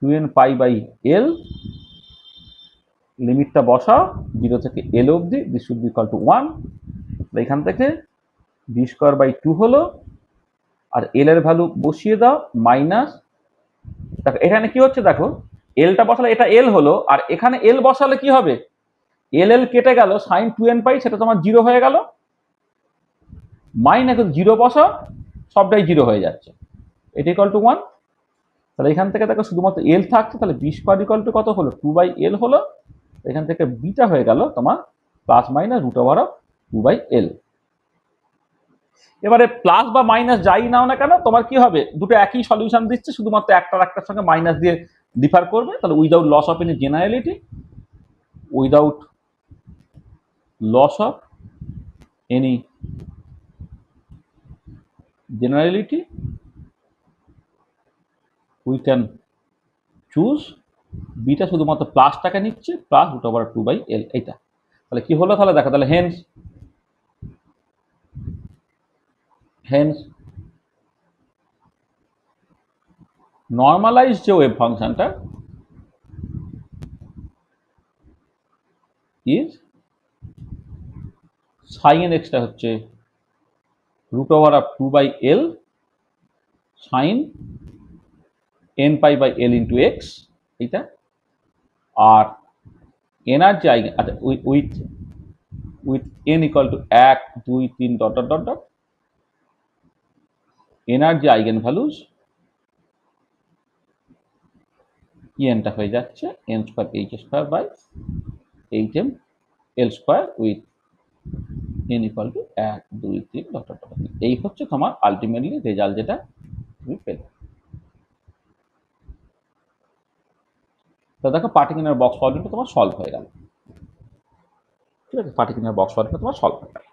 2n pi by L, লিমিটটা বসাও 0 থেকে এল অবধি, this should be equal to 1। এখান থেকে বি স্কয়ার বাই 2 হলো, আর এল এর ভ্যালু বসিয়ে দাও মাইনাস, দেখো এখানে কি হচ্ছে, দেখো এলটা বসালে এটা এল হলো, আর এখানে এল বসালে কি হবে, এল এল কেটে গেল, সাইন 2n পাই সেটা তোমার 0 হয়ে গেল, মাইনাস 0 বসাও, সবটাই 0 হয়ে যাচ্ছে, এটা ইকুয়াল টু 1। তাহলে এখান থেকে দেখো শুধুমাত্র এল থাকছে, তাহলে বি স্কয়ার ইকুয়াল টু কত হলো, 2 বাই এল হলো। এখান থেকে বিটা হয়ে গেল তোমার plus minus root over of 2 by L. এবারে প্লাস বা মাইনাস যাই নাও না কেন, তোমার কি হবে, দুটো একই সলিউশন দিচ্ছে, শুধুমাত্র একটার সঙ্গে মাইনাস দিয়ে ডিফার করবে। তাহলে without loss of any generality, without loss of any generality, we can choose beta শুধুমাত্র প্লাসটাকে নিচ্ছে, plus root over 2 by L, এইটা। তাহলে কি হলো, তাহলে দেখো, তাহলে হেন্স নর্মালাইজ যে ওয়েভ ফাংশনটা ইজ সাইন এক্সটা হচ্ছে root over of 2 by L sine N pi by L into X, এইটা। আর এনার্জি আইগেন, আচ্ছা with N equal to 1 2 3 dot dot dot dot, energy eigen values এনটা হয়ে যাচ্ছে N square H square by H M L square with N equal to 1 2 3 dot dot dot. এই হচ্ছে তোমার ultimately result, যেটা তুমি পেলে। তো দেখো পার্টিকুলার বক্স প্রবলেমটা তোমার সলভ হয়ে গেল, ঠিক আছে, পার্টিকুলার বক্স প্রবলেমটা তোমার সলভ হয়ে গেল,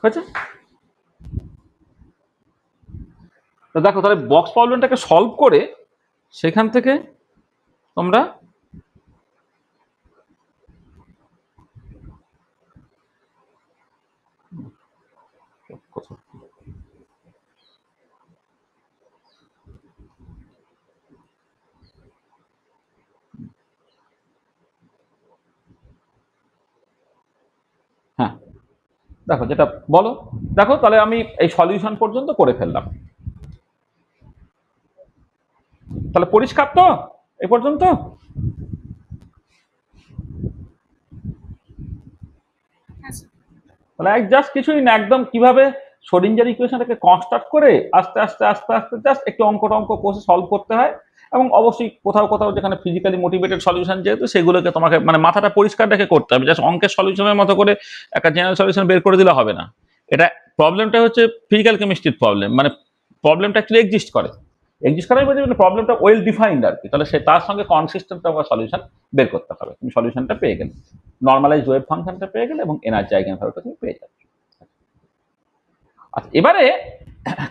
হয়েছে। তো দেখো, তাহলে বক্স প্রবলেমটাকে সলভ করে সেখান থেকে তোমরা হ্যাঁ দেখো যেটা বলো, দেখো তাহলে আমি এই সলিউশন পর্যন্ত করে ফেললাম, তাহলে পরিষ্কার তো এই পর্যন্ত? তাহলে জাস্ট কিছুই না, একদম কিভাবে শোডিঞ্জার ইকুয়েশনটাকে কনস্ট্রাক্ট করে আস্তে আস্তে আস্তে আস্তে জাস্ট একটু অঙ্ক কোর্সে সলভ করতে হয়। এবং অবশ্যই কোথাও কোথাও যেখানে ফিজিক্যালি মোটিভেটেড সলিউশন, যেহেতু সেগুলোকে তোমাকে মানে মাথাটা পরিষ্কার রেখে করতে হবে, জাস্ট অঙ্কের সলিউশনের মতো করে একটা জেনারেল সলিউশন বের করে দিলে হবে না। এটা প্রবলেমটা হচ্ছে ফিজিক্যাল কেমিস্ট্রির প্রবলেম, মানে প্রবলেমটা অ্যাকচুয়ালি এক্সিস্ট করে, প্রবলেমটা ওয়েল ডিফাইন্ড আর কি। তাহলে সে তার সঙ্গে কনসিস্টেন্ট তোমার সলিউশন বের করতে হবে, তুমি সলিউশনটা পেয়ে গেলে, নর্মালাইজ ওয়েভ ফাংশনটা পেয়ে গেলে, এবং এনার্জি আইগেন ভ্যালুটা তুমি পেয়ে যাবে। আচ্ছা, এবারে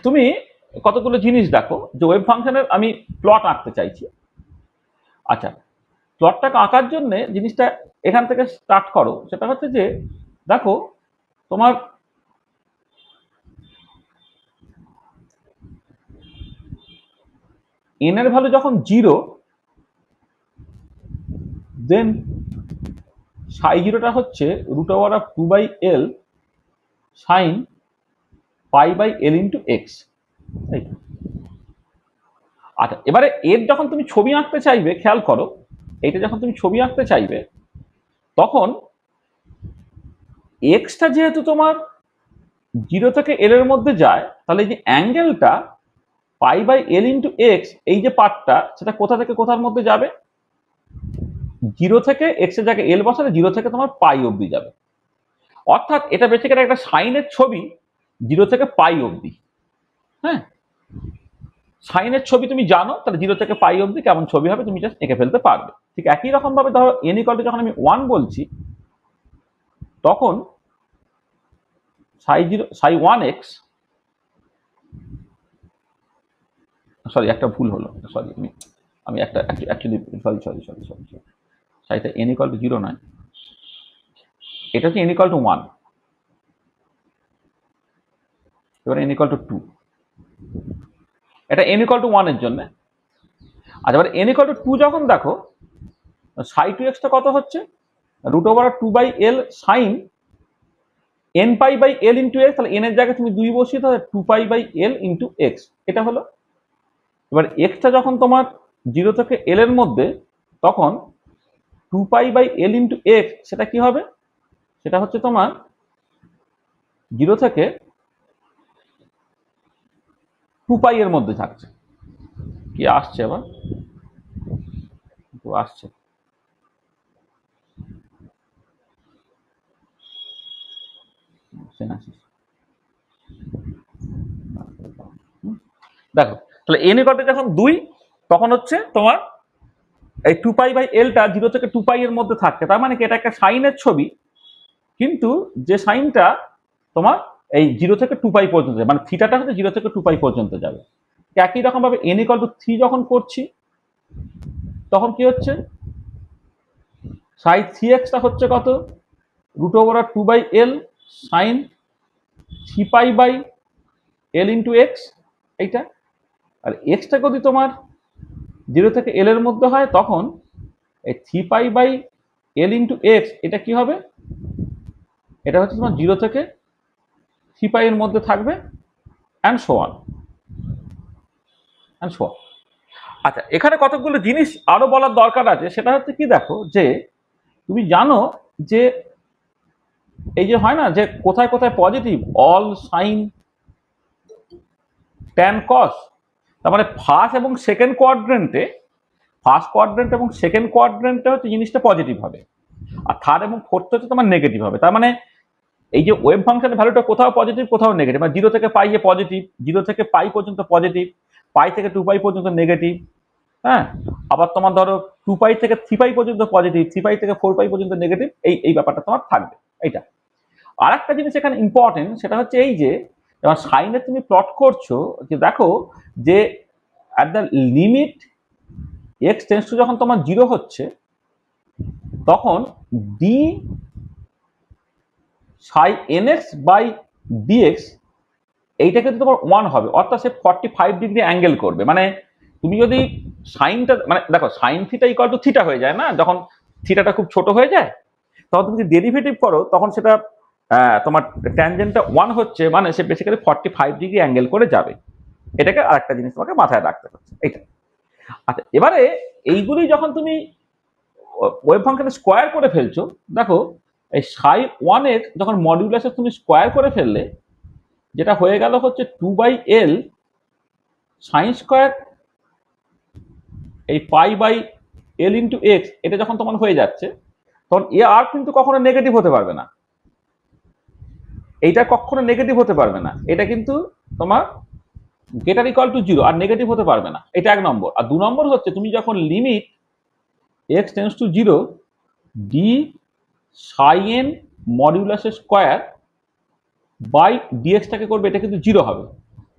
তুমি কতগুলো জিনিস দেখো, যে ওয়েভ ফাংশনের আমি প্লট আঁকতে চাইছি। আচ্ছা, প্লটটাকে আঁকার জন্য জিনিসটা এখান থেকে স্টার্ট করো, সেটা হচ্ছে যে দেখো তোমার এন এর ভ্যালু যখন 0, দেন সাই জিরোটা হচ্ছে root over of 2 by L sine pi by L into X. আচ্ছা, এবারে এর যখন তুমি ছবি আঁকতে চাইবে, খেয়াল করো, এইটা যখন তুমি ছবি আঁকতে চাইবে, তখন এক্সটা যেহেতু তোমার 0 থেকে এল এর মধ্যে যায়, তাহলে এই যে অ্যাঙ্গেলটা pi by L into X, এই যে পার্টটা, সেটা কোথা থেকে কোথার মধ্যে যাবে, জিরো থেকে এক্স এর জায়গায় এল বসালে জিরো থেকে তোমার পাই অবধি যাবে। অর্থাৎ এটা বেসিক্যালি একটা সাইনের ছবি জিরো থেকে পাই অবধি। হ্যাঁ, সাইনের ছবি তুমি জানো, তাহলে জিরো থেকে পাই অবধি কেমন ছবি হবে তুমি জাস্ট এঁকে ফেলতে পারবে। ঠিক একই রকম ভাবে ধরো এন ইকুয়াল টু যখন আমি 1 বলছি, তখন সাই 1x, সরি একটা ভুল হলো, সরি আমি একটা অ্যাকচুয়ালি সরি সাইটা এন ইকুয়াল টু 0 নয়, এটা হচ্ছে এন ইকুয়াল টু 1, এবার এন ইকুয়াল টু 2, এটা এন ইকুয়াল টু 1 এর জন্য। আচ্ছা, এবার এন ইকুয়াল টু 2 যখন দেখো, সাই 2x কত হচ্ছে, √2/l sine n pi by l into X, তাহলে n এর জায়গায় তুমি 2 বসিয়ে তাহলে 2π/l ইন্টু এক্স, এটা হলো। এবার এক্সটা যখন তোমার 0 থেকে l এর মধ্যে, তখন 2π/l ইন্টু এক্স, সেটা কি হবে, সেটা হচ্ছে তোমার 0 থেকে 2π এর মধ্যে থাকছে। কি আসছে আবার, আসছে, দেখো তাহলে এন ইকুয়াল টু যখন 2, তখন হচ্ছে তোমার এই 2π/lটা 0 থেকে 2π এর মধ্যে থাকছে। তার মানে কি এটা একটা সাইনের ছবি, কিন্তু যে সাইনটা তোমার এই 0 থেকে 2π পর্যন্ত, মানে থিটাটা হচ্ছে 0 থেকে 2π পর্যন্ত যাবে। একই রকম ভাবে n ইকুয়াল টু 3 যখন করছি, তখন কি হচ্ছে, সাই 3x হচ্ছে কত, √2/l sign 3π/l into X, এইটা। আর এক্সটা যদি তোমার 0 থেকে l এর মধ্যে হয়, তখন এই 3π/l ইন্টু এক্স, এটা কি হবে, এটা হচ্ছে তোমার 0 থেকে 3π এর মধ্যে থাকবে, অ্যান্ড সো অন। আচ্ছা, এখানে কতগুলো জিনিস আরো বলার দরকার আছে, সেটা হচ্ছে কি, দেখো যে তুমি জানো যে এই যে হয় না যে কোথায় কোথায় পজিটিভ, অল সাইন ট্যান কস, তার মানে ফার্স্ট এবং সেকেন্ড কোয়াড্রেন্টে, হচ্ছে জিনিসটা পজিটিভ হবে, আর থার্ড এবং ফোর্থ হচ্ছে তোমার নেগেটিভ হবে। তার মানে এই যে ওয়েভ ফাংশনের ভ্যালুটা কোথাও পজিটিভ কোথাও নেগেটিভ, মানে 0 থেকে পাই এ পজিটিভ, 0 থেকে পাই পর্যন্ত পজিটিভ, পাই থেকে 2π পর্যন্ত নেগেটিভ। হ্যাঁ, আবার তোমার ধরো 2π থেকে 3π পর্যন্ত পজিটিভ, 3π থেকে 4π পর্যন্ত নেগেটিভ, এই ব্যাপারটা তোমার থাকবে। এইটা আর একটা জিনিস এখানে ইম্পর্টেন্ট, সেটা হচ্ছে এই যে যখন সাইনে তুমি প্লট করছো, যে দেখো যে at the limit x tends to যখন তোমার 0 হচ্ছে, তখন D Sai nx by dx এইটা কিন্তু তোমার 1 হবে, অর্থাৎ সে 45 ডিগ্রি অ্যাঙ্গেল করবে। মানে তুমি যদি সাইনটা, মানে দেখো sine theta equal to theta হয়ে যায় না, যখন থিটাটা খুব ছোট হয়ে যায়, তখন তুমি যদি ডেরিভেটিভ করো, তখন সেটা তোমার ট্যানজেন্টটা 1 হচ্ছে, মানে সে বেসিক্যালি 45 ডিগ্রি অ্যাঙ্গেল করে যাবে। এটাকে আরেকটা জিনিস তোমাকে মাথায় রাখতে হচ্ছে, এইটা। আচ্ছা, এবারে এইগুলি যখন তুমি ওয়েভ ফাংশনে স্কোয়ার করে ফেলছো, দেখো এই সাই 1 যখন মডিউলাসে তুমি স্কোয়ার করে ফেললে, যেটা হয়ে গেল হচ্ছে 2/l সাইন স্কোয়ার এই π/l ইন্টু এক্স, এটা যখন তোমার হয়ে যাচ্ছে, তখন এ আর কিন্তু কখনো নেগেটিভ হতে পারবে না, এইটা কখনো নেগেটিভ হতে পারবে না, এটা কিন্তু তোমার গ্রেটার ইকুয়াল টু 0 আর নেগেটিভ হতে পারবে না, এটা 1 নম্বর। আর 2 নম্বর হচ্ছে তুমি যখন limit x tends to 0 D Sai n মডিউলাসের square by ডিএক্সটাকে করবে, এটা কিন্তু 0 হবে।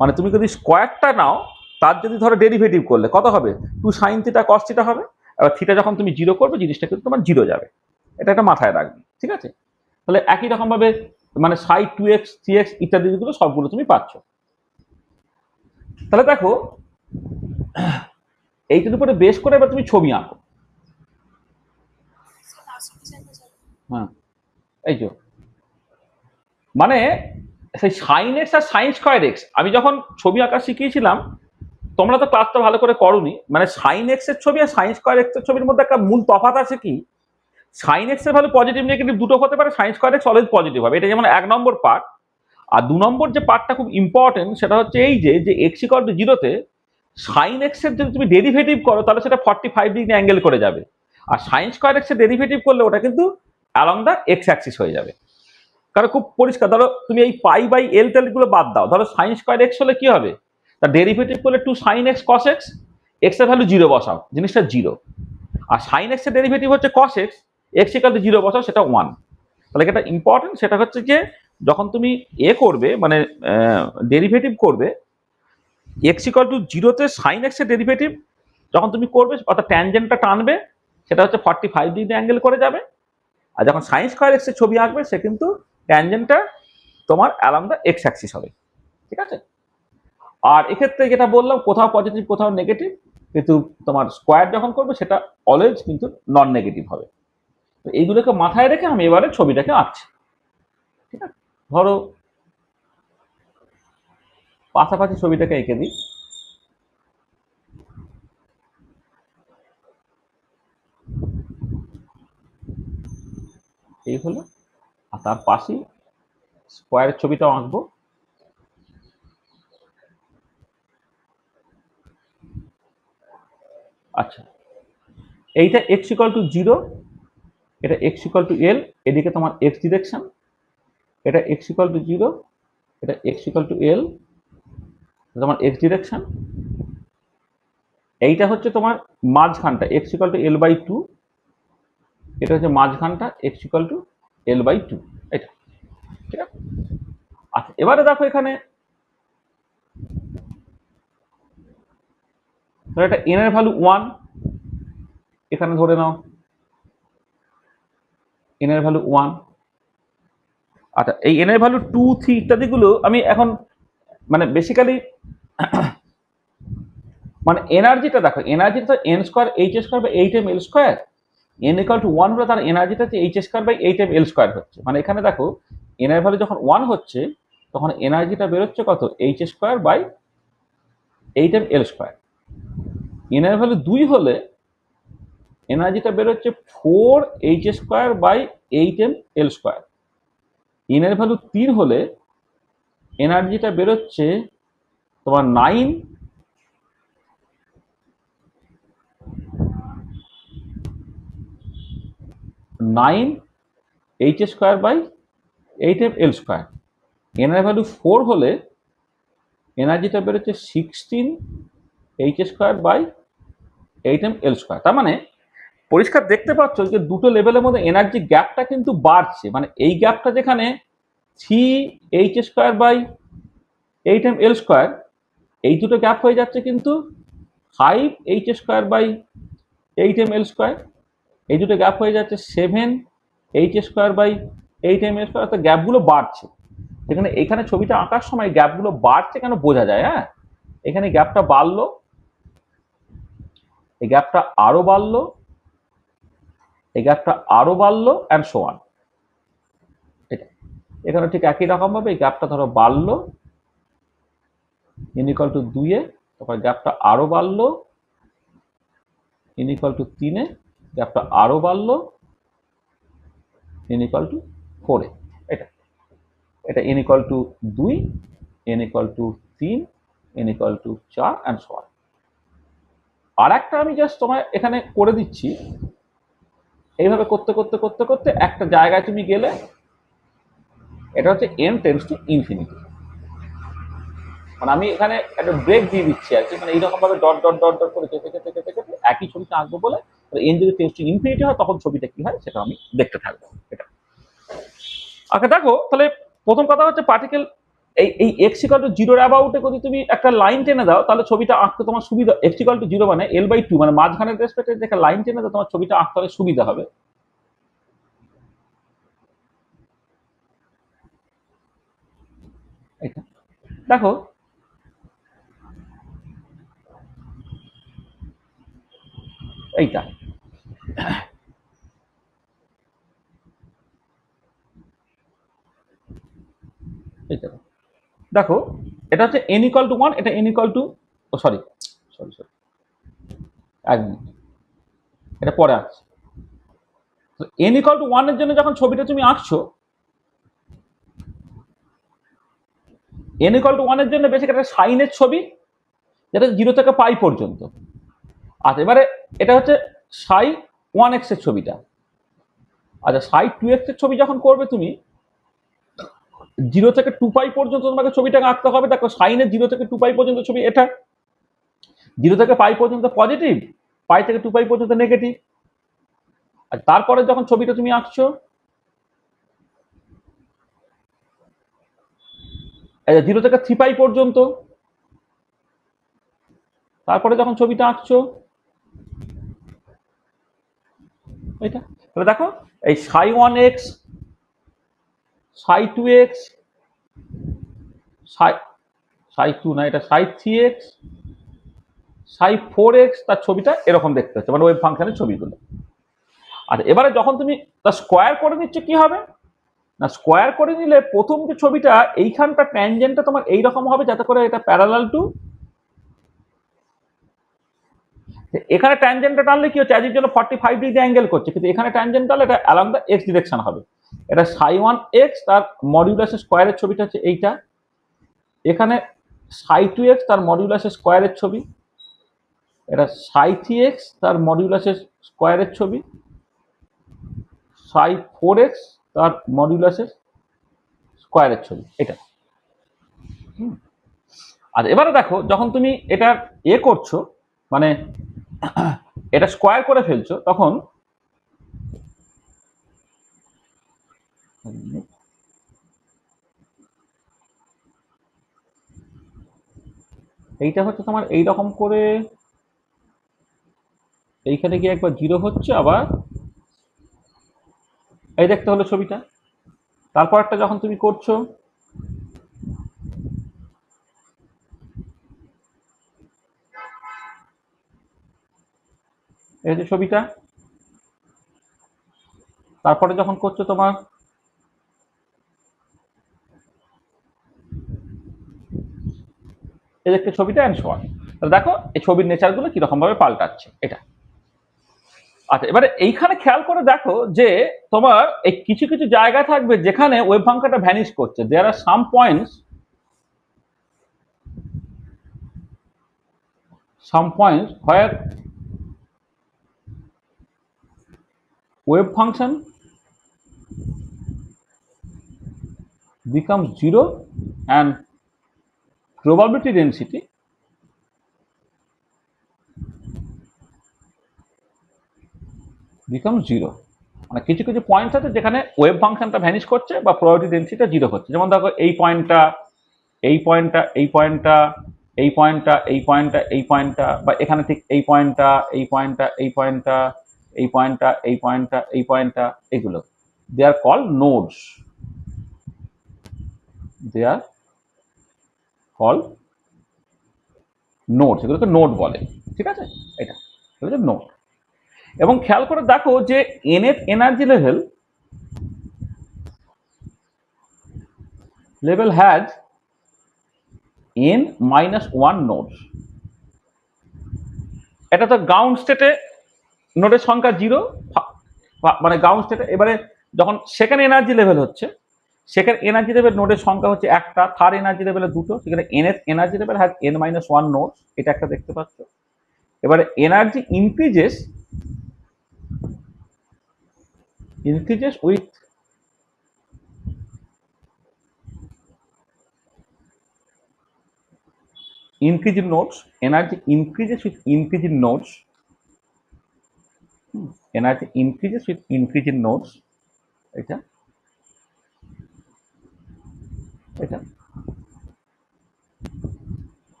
মানে তুমি যদি স্কোয়ারটা নাও, তার যদি ধরো ডেরিভেটিভ করলে কত হবে, 2 সাইন থিটা কস থিটা হবে। এবার থিটা যখন তুমি 0 করবে, জিনিসটা কিন্তু তোমার 0 যাবে, এটা একটা মাথায় রাখবে, ঠিক আছে। তাহলে একই রকম ভাবে মানে সাই 2x 3x ইত্যাদি গুলো সবগুলো তুমি পাচ্ছ। তাহলে দেখো এইটার উপরে বেশ করে এবার তুমি ছবি আঁকো। হ্যাঁ, এই যে মানে সেই সাইন এক্স আর সাইন স্কোয়ার এক্স, আমি যখন ছবি আঁকা শিখিয়েছিলাম, তোমরা তো ক্লাসটা ভালো করে করোনি, মানে সাইন এক্স এর ছবি আর সাইন স্কোয়ার এক্স এর ছবির মধ্যে একটা মূল তফাৎ আছে কি, সাইন এক্স এর ভ্যালু পজিটিভ নেগেটিভ দুটো হতে পারে, sine square x always positive হবে, এটা যেমন 1 নম্বর পার্ট। আর 2 নম্বর যে পার্টটা খুব ইম্পর্টেন্ট, সেটা হচ্ছে এই যে এক্স ইকুয়াল টু 0 তে সাইন এক্স এর যদি তুমি ডেরিভেটিভ করো, তাহলে সেটা 45 ডিগ্রি অ্যাঙ্গেল করে যাবে। আর সাইন স্কোয়ার এক্স এর ডেরিভেটিভ করলে ওটা কিন্তু অ্যালং দ্য এক্স অ্যাক্সিস হয়ে যাবে। কারণ খুব পরিষ্কার, ধরো তুমি এই পাই বাই এল টেলগুলো বাদ দাও, ধরো সাইন স্কোয়ার এক্স হলে কি হবে, তার ডেরিভেটিভ করলে 2 sin x cos x, x এর ভ্যালু 0 বসাও, জিনিসটা 0। আর সাইন এক্স এর ডেরিভেটিভ হচ্ছে cos x, x equal to 0 বসাও, সেটা 1। তাহলে এটা ইম্পর্টেন্ট, সেটা হচ্ছে যে যখন তুমি করবে মানে ডেরিভেটিভ করবে এক্স ইকুয়াল টু 0-তে সাইন এক্স এর ডেরিভেটিভ যখন তুমি করবে, অর্থাৎ ট্যানজেন্টটা টানবে, সেটা হচ্ছে 45 ডিগ্রি অ্যাঙ্গেল করে যাবে। আর যখন সাইন স্কোয়ার এক্স এর ছবি আঁকবে, সে কিন্তু ট্যানজেন্টটা তোমার অ্যালং দ্য এক্স অ্যাক্সিস হবে, ঠিক আছে। আর এক্ষেত্রে যেটা বললাম, কোথাও পজিটিভ কোথাও নেগেটিভ, কিন্তু তোমার স্কোয়ার যখন করবে সেটা অলওয়েজ কিন্তু নন নেগেটিভ হবে। তো এইগুলোকে মাথায় রেখে আমি এবারে ছবিটাকে আঁকছি, ঠিক আছে। ধরো পাশাপাশি ছবিটাকে এঁকে দিই। এই হলো, আর তার পাশেই স্কোয়ারের ছবিটাও আঁকবো। আচ্ছা, এইটা এক্স ইকুয়াল টু 0, এটা এক্স ইকুয়াল টু এল, এদিকে তোমার এক্স ডিরেকশন, এটা এক্স ইকুয়াল টু 0, এটা এক্স ইকুয়াল টু এল, তোমার এক্স ডিরেকশন। এইটা হচ্ছে তোমার মাঝখানটা X equal to L by 2, এটা হচ্ছে মাঝখানটা X equal to L by 2, এটা ঠিক আছে। আচ্ছা, এবারে দেখো এখানে এটা এন এর ভ্যালু 1, এখানে ধরে নাও এন এর ভ্যালু 1। আচ্ছা, এই এন এর ভ্যালু 2, 3 ইত্যাদিগুলো আমি এখন মানে বেসিক্যালি মানে এনার্জিটা দেখো, এনার্জিটা তো N square H square by 8m L square, N equal to 1 হলে তার এনার্জিটা হচ্ছে H square by 8m L square হচ্ছে। মানে এখানে দেখো এন এর ভ্যালু যখন 1 হচ্ছে, তখন এনার্জিটা বেরোচ্ছে কত, H square by 8m L square. N এর ভ্যালু 2 হলে এনার্জিটা বেরোচ্ছে 4h square by 8m L square. N এর ভ্যালু 3 হলে এনার্জিটা বেরোচ্ছে তোমার 9h square by 8m L square. N এর ভ্যালু 4 হলে এনার্জিটা বেরোচ্ছে 16h square by 8m L square. তার মানে পরিষ্কার দেখতে পাচ্ছ যে দুটো লেভেলের মধ্যে এনার্জি গ্যাপটা কিন্তু বাড়ছে। মানে এই গ্যাপটা যেখানে 3h square by 8m L square, এই দুটো গ্যাপ হয়ে যাচ্ছে কিন্তু 5h square by 8m L square, এই দুটো গ্যাপ হয়ে যাচ্ছে 7h square by 8m L square. অর্থাৎ গ্যাপগুলো বাড়ছে। সেখানে এখানে ছবিটা আঁকার সময় গ্যাপগুলো বাড়ছে কেন বোঝা যায়। হ্যাঁ, এখানে গ্যাপটা বাড়লো, এই গ্যাপটা আরো বাড়লো, এই গ্যাপটা আরো বাড়লো, অ্যান্ড সো অন। এটা এখানে ঠিক একই রকম ভাবে এই গ্যাপটা ধরো বাড়লো n ইকুয়াল টু 2-এ, তারপর গ্যাপটা আরো বাড়লো n ইকুয়াল টু 3-এ, গ্যাপটা আরো বাড়লো n ইকুয়াল টু 4-এ। এটা এটা n equal to 2, n equal to 3, n equal to 4, and so on. আর একটা আমি জাস্ট তোমায় এখানে করে দিচ্ছি। এইভাবে করতে করতে করতে করতে একটা জায়গায় তুমি গেলে, এটা হচ্ছে n টেন্ডস টু ইনফিনিটি। মানে আমি এখানে একটা ব্রেক দিয়ে দিচ্ছি আর কি, মানে এইরকম ভাবে ডট ডট ডট ডট করে কেটে কেটে কেটে কেটে একই ছবিটা আঁকবো বলে, এন যদি টেন্ডস টু ইনফিনিটি হয় তখন ছবিটা কি হয় সেটা আমি দেখতে থাকবো। এটা আচ্ছা, দেখো তাহলে প্রথম কথা হচ্ছে পার্টিকেল এই এক্স ইকুয়াল টু 0-এর অ্যাবাউটে যদি তুমি একটা লাইন টেনে দাও, তাহলে ছবিটা আঁকতে তোমার সুবিধা। এক্স ইকুয়াল টু 0 মানে l/2, মানে মাঝখানের রেসপেক্টে যে একটা লাইন টেনে দাও, তোমার ছবিটা আঁকতে হলে সুবিধা হবে। এটা দেখো, এইটা এইটা দেখো, এটা হচ্ছে n ইকুয়াল টু 1, এটা n ইকুয়াল টু, ও সরি সরি সরি, এক মিনিট, এটা পরে আসছে। n ইকুয়াল টু 1 এর জন্য যখন ছবিটা তুমি আঁকছো, n ইকুয়াল টু 1 এর জন্য বেসিক একটা সাইনের ছবি, যেটা 0 থেকে পাই পর্যন্ত। আচ্ছা, এবারে এটা হচ্ছে সাই 1x এর ছবিটা। আচ্ছা সাই 2x এর ছবি যখন করবে তুমি 0 থেকে 2π পর্যন্ত তোমাকে ছবিটাকে আঁকতে হবে। দেখো সাইনের 0 থেকে 2π পর্যন্ত ছবি এটা, 0 থেকে π পর্যন্ত পজিটিভ, π থেকে 2π পর্যন্ত নেগেটিভ। আর তারপরে যখন ছবিটা তুমি আঁকছো, 0 থেকে 3π পর্যন্ত, তারপরে যখন ছবিটা আঁকছো এটা, তাহলে দেখো এই সাই 1x, সাই 2x, সাই 2 না, এটা সাই 3x, সাই 4x, তার ছবিটা এরকম দেখতে হচ্ছে, মানে ওয়েভ ফাংশনের ছবিগুলো। আর এবারে যখন তুমি তার স্কোয়ার করে নিচ্ছ কি হবে না, স্কোয়ার করে নিলে প্রথম যে ছবিটা এইখানটা ট্যানজেন্টটা তোমার এইরকম হবে যাতে করে এটা প্যারালাল টু, এখানে ট্যানজেন্টটা টানলে কি হচ্ছে, অ্যাজের জন্য 45 ডিগ্রি অ্যাঙ্গেল করছে, কিন্তু এখানে ট্যানজেন্ট টানলে এটা অ্যালং দ্য এক্স ডিরেকশন হবে। এটা সাই 1x, তার মডিউলাসের স্কোয়ারের ছবিটা হচ্ছে এইটা। এখানে সাই 2x, তার মডিউলাসের স্কোয়ারের ছবি। এটা সাই 3x, তার মডিউলাসের স্কোয়ারের ছবি। সাই 4x, তার মডিউলাসের স্কোয়ারের ছবি এটা। আর এবারে দেখো যখন তুমি এটা করছো, মানে এটা স্কোয়ার করে ফেলছো, তখন এইটা হচ্ছে তোমার এইরকম করে, এইখানে গিয়ে একবার 0 হচ্ছে, আবার এই দেখতে হলো ছবিটা। তারপর একটা যখন তুমি করছো, এই যে ছবিটা, তারপরে যখন করছো তোমার এই দেখতে ছবিটা অ্যান্ড সো অন। তাহলে দেখো এই ছবির নেচারগুলো কিরকম ভাবে পাল্টাচ্ছে এটা। আচ্ছা এবারে এইখানে খেয়াল করে দেখো যে তোমার এই কিছু কিছু জায়গা থাকবে যেখানে ওয়েভ ফাংশনটা ভ্যানিশ করছে। There are some points where wave function becomes 0 and probability density becomes 0। মানে কিছু কিছু পয়েন্টস আছে যেখানে ওয়েভ ফাংশনটা ভ্যানিশ করছে বা প্রবাবিলিটি ডেন্সিটিটা 0 হচ্ছে। যেমন দেখো এই পয়েন্টটা, এই পয়েন্টটা, এই পয়েন্টটা, এই পয়েন্টটা, এই পয়েন্টটা, এই পয়েন্টটা, বা এখানে ঠিক এই পয়েন্টটা, এই পয়েন্টটা, এই পয়েন্টটা, এই পয়েন্টটা, এই পয়েন্টটা, এই পয়েন্টটা, এগুলো they are called nodes. They are called nodes, এগুলোকে নোড বলে। ঠিক আছে, এটা হচ্ছে নোড। এবং খেয়াল করে দেখো যে nth energy level has n-1 nodes। এটা তো গ্রাউন্ড স্টেটে নোডের সংখ্যা 0, মানে গ্রাউন্ড স্টেটে। এবারে যখন সেকেন্ড এনার্জি লেভেল হচ্ছে, সেকেন্ড এনার্জি লেভেল নোডের সংখ্যা হচ্ছে একটা, থার্ড এনার্জি লেভেলে দুটো, সেখানে nth energy level has n-1 nodes, এটা একটা দেখতে পাচ্ছ। এবারে energy increases with increasing nodes, energy increases with increasing nodes, energy increases with increasing nodes, এটা এটা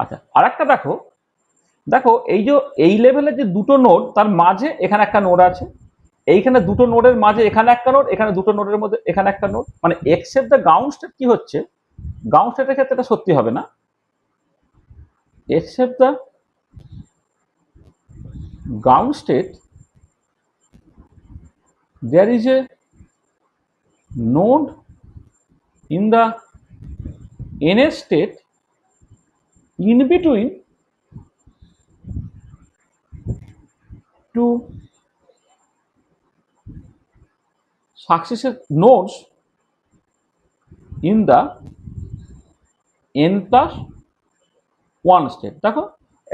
আচ্ছা আরেকটা দেখো, দেখো এই যে এই লেভেলে যে দুটো নোড, তার মাঝে এখানে একটা নোড আছে, এইখানে দুটো নোডের মাঝে এখানে একটা নোড, এখানে দুটো নোডের মধ্যে এখানে একটা নোড। মানে এক্সেপ্ট দ্য গ্রাউন্ড স্টেট কি হচ্ছে, গ্রাউন্ড স্টেটের ক্ষেত্রে এটা সত্যি হবে না। except the ground state there is a node in the ns state in between two successive nodes in the n plus 1 state। দেখো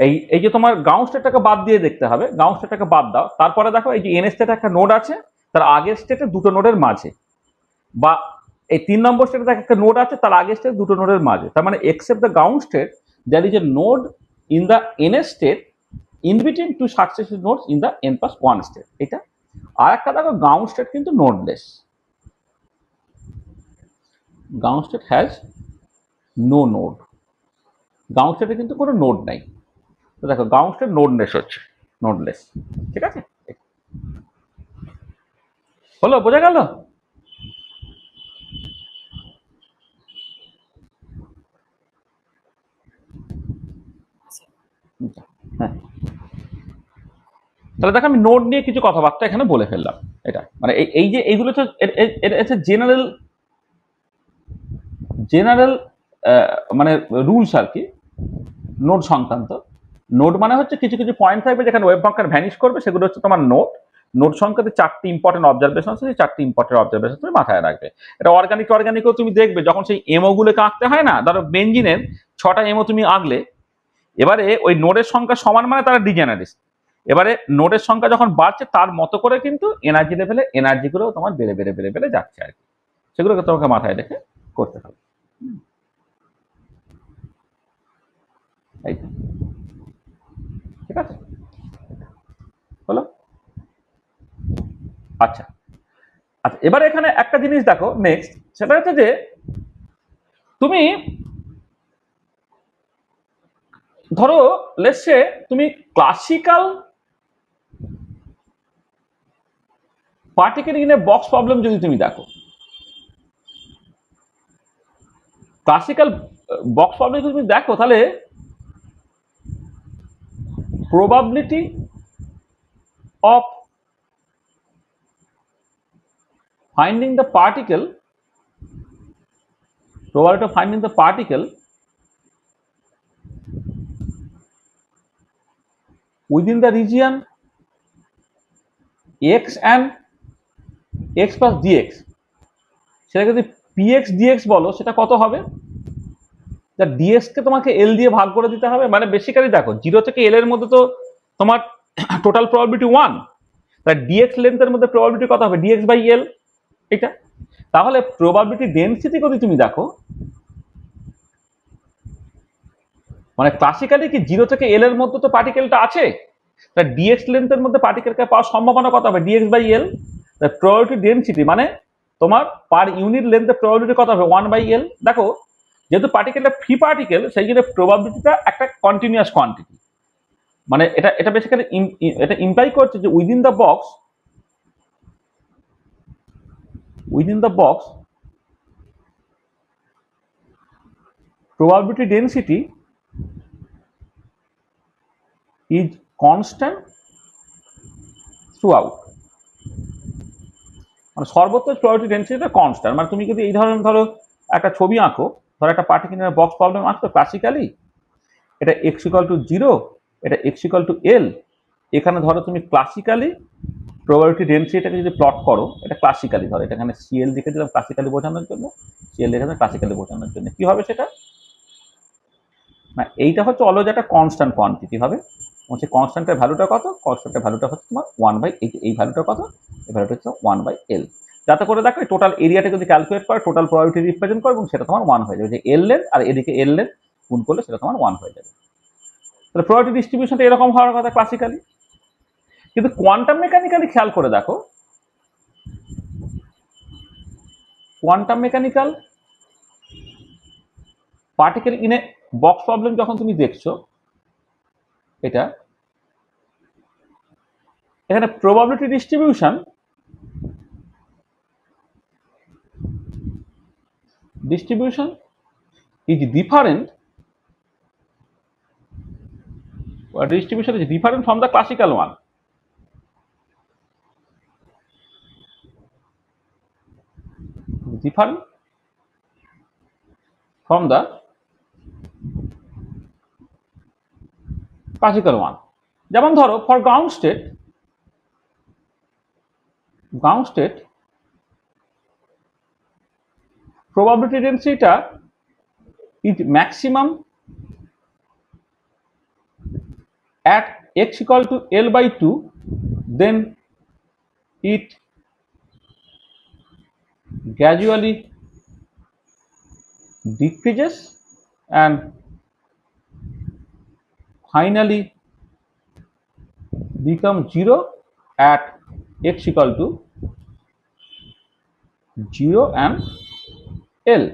এই যে তোমার গ্রাউন্ড স্টেটটাকে বাদ দিয়ে দেখতে হবে, গ্রাউন্ড স্টেটটাকে বাদ দাও, তারপরে দেখো এই যে এন স্টেটে একটা নোড আছে, তার আগের স্টেটে দুটো নোডের মাঝে, বা এই 3 নম্বর স্টেটে একটা নোড আছে তার আগের স্টেট দুটো নোডের মাঝে, তার মানে except the ground state that is a node in the N state in between two successive nodes in the n + 1 state. এটা আর একটা দেখো গ্রাউন্ড স্টেট কিন্তু nodeless, ground state has no node, ground স্টেটে কিন্তু কোনো নোড নাই। তো দেখো গ্রাউন্ড স্টেট নোডলেস হচ্ছে, নোডলেস। ঠিক আছে, হলো, বোঝা গেল? হ্যাঁ, তাহলে দেখো আমি নোড নিয়ে কিছু কথাবার্তা এখানে বলে ফেললাম। এটা মানে এই যে এইগুলো তো এটা জেনারেল জেনারেল মানে রুলস আর কি নোড সংক্রান্ত। নোড মানে হচ্ছে কিছু কিছু পয়েন্ট থাকবে যেখানে ওয়েব বাঙ্কার ভ্যানিশ করবে, সেগুলো হচ্ছে তোমার নোড। নোড সংক্রান্ত 4টি ইম্পর্টেন্ট অবজারভেশন আছে, সেই 4টি ইম্পর্টেন্ট অবজারভেশন তুমি মাথায় রাখবে। এটা অর্গানিকও তুমি দেখবে যখন সেই এমও গুলোকে আঁকতে হয় না, ধরো বেঞ্জিনের 6টা এমও তুমি আঁকলে, এবারে ওই নোডের সংখ্যা সমান মানে তারা ডিজেনারিস। এবারে নোডের সংখ্যা যখন বাড়ছে তার মতো করে কিন্তু এনার্জি লেভেলে এনার্জিগুলো তোমার বেড়ে বেড়ে বেড়ে বেড়ে যাচ্ছে আর কি, সেগুলোকে তোমাকে মাথায় রেখে করতে হবে। এই তো, ঠিক আছে, হলো। আচ্ছা আচ্ছা, এবারে এখানে একটা জিনিস দেখো নেক্সট, সেটা হচ্ছে যে তুমি ধরো লেটসে তুমি classical particle in a box problem যদি তুমি দেখো, ক্লাসিক্যাল বক্স প্রবলেম যদি তুমি দেখো, তাহলে probability of finding the particle, probability of finding the particle within the region x and x plus dx, সেটাকে যদি px dx বলো, সেটা কত হবে? dx কে তোমাকে l দিয়ে ভাগ করে দিতে হবে। মানে বেসিক্যালি দেখো 0 থেকে l এর মধ্যে তো তোমার টোটাল প্রবাবিলিটি 1, তাই dx লেন্থের মধ্যে প্রবাবিলিটি কত হবে? dx by l। এটা তাহলে প্রবাবিলিটি ডেনসিটি যদি তুমি দেখো, মানে ক্লাসিক্যালি কি 0 থেকে l এর মধ্যে তো পার্টিকেলটা আছে, তা dx লেন্থের মধ্যে পার্টিকেলকে পাওয়ার সম্ভাবনা কত হবে? dx by l। Probability density মানে তোমার পার ইউনিট লেন্থের প্রবাবিলিটি কত হবে? 1 বাই l। দেখো যেহেতু পার্টিকেলটা ফ্রি পার্টিকেল, সেই জন্য প্রবাবিলিটিটা একটা কন্টিনিউয়াস কোয়ান্টিটি। মানে এটা এটা বেসিক্যালি এটা ইমপ্লাই করছে যে within the box probability density is constant throughout, মানে সর্বত্র প্রবাবিলিটি ডেনসিটিটা কনস্ট্যান্ট। মানে তুমি যদি এই ধরনের ধরো একটা ছবি আঁকো, ধরো একটা পার্টিকুলার বক্স প্রবলেম আঁকতো ক্লাসিক্যালি, এটা x ইকুয়াল টু 0, এটা x ইকুয়াল টু l, এখানে ধরো তুমি ক্লাসিক্যালি প্রবাবিলিটি ডেনসিটিটাকে যদি প্লট করো, এটা ক্লাসিক্যালি ধরো, এটা এখানে CL লিখে দিলাম ক্লাসিক্যালি বোঝানোর জন্য, CL লিখে দিলাম ক্লাসিক্যালি বোঝানোর জন্য। কি হবে সেটা? না, এইটা হচ্ছে অলওয়েজ একটা কনস্ট্যান্ট কোয়ান্টিটি হবে। হচ্ছে কনস্ট্যান্টের ভ্যালুটা কত? কনস্ট্যান্টের ভ্যালুটা হচ্ছে তোমার 1 বাই এই ভ্যালুটা কত? এই ভ্যালুটা হচ্ছে 1 বাই l। যাতে করে দেখো টোটাল এরিয়াটা যদি ক্যালকুলেট করে টোটাল প্রবাবিলিটি রিপ্রেজেন্ট করে, এবং সেটা তোমার 1 হয়ে যাবে। যে l লেন্থ আর এদিকে l লেন্থ গুণ করলে সেটা তোমার 1 হয়ে যাবে। তাহলে প্রবাবিলিটি ডিস্ট্রিবিউশনটা এরকম হওয়ার কথা ক্লাসিক্যালি। কিন্তু কোয়ান্টাম মেকানিক্যালি খেয়াল করে দেখো, quantum mechanical particle in a box problem যখন তুমি দেখছো, এটা এখানে probability distribution is different, distribution is different from the classical one. Different from the classical one. যেমন ধরো for ground state probability density is maximum at x equal to L by 2, then it gradually decreases and finally become 0 at x equal to 0 and L।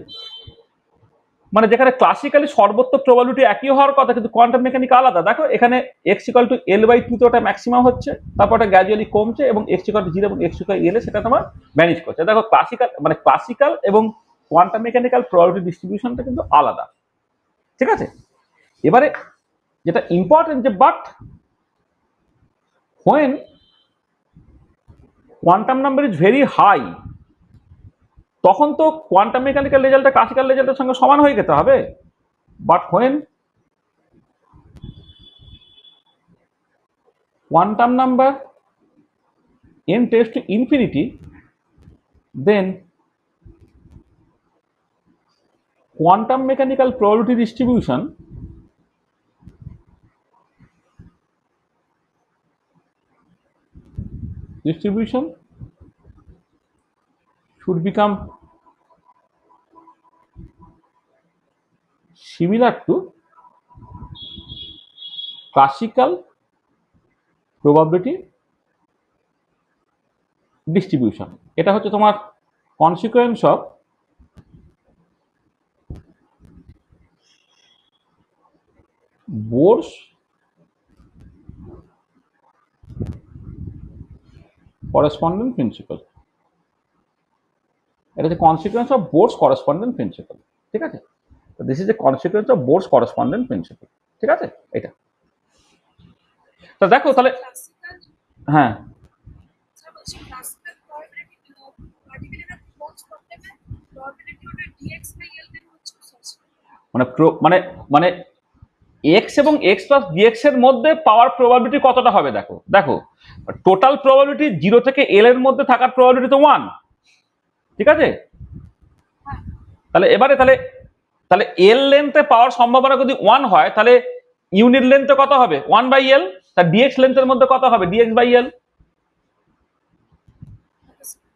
মানে যেখানে classically সর্বোচ্চ probability একই হওয়ার কথা, কিন্তু quantum mechanic আলাদা। দেখো এখানে X equal to L by two তে ওটা ম্যাক্সিমাম হচ্ছে, তারপর ওটা গ্র্যাজুয়ালি কমছে এবং এক্স ইকাল টু জিরো এবং এক্স ইকাল এল সেটা তোমার ম্যানেজ করছে। দেখো ক্লাসিক্যাল এবং কোয়ান্টাম মেকানিক্যাল প্রবাবিলিটি ডিস্ট্রিবিউশনটা কিন্তু আলাদা, ঠিক আছে। এবারে যেটা ইম্পর্টেন্ট যে but when quantum number is very high, তখন তো কোয়ান্টাম মেকানিক্যাল রেজাল্টটা ক্লাসিক্যাল রেজাল্টের সঙ্গে সমান হয়ে যেতে হবে। But when quantum number n tends to infinity, then quantum mechanical probability distribution should become similar to classical probability distribution। এটা হচ্ছে তোমার consequence of Bohr's correspondence principle. এটা হচ্ছে consequence of Bohr's correspondence principle, ঠিক আছে। This is a consequence of Bohr's correspondence principle, ঠিক আছে। এটা তো দেখো তাহলে, হ্যাঁ মানে মানে মানে এক্স এবং এক্স প্লাস ডিএক্স এর মধ্যে পাওয়ার প্রবাবিলিটি কতটা হবে দেখো। দেখো টোটাল প্রবাবিলিটি 0 থেকে এল এর মধ্যে থাকার প্রবাবিলিটি তো 1, ঠিক আছে। তাহলে এবারে তাহলে এল লেন্থে পাওয়ার সম্ভাবনা যদি 1 হয়, তাহলে ইউনিট লেন্থে কত হবে 1 বাই এল, তার ডিএক্স লেন্থের মধ্যে কত হবে ডিএক্স বাই এল,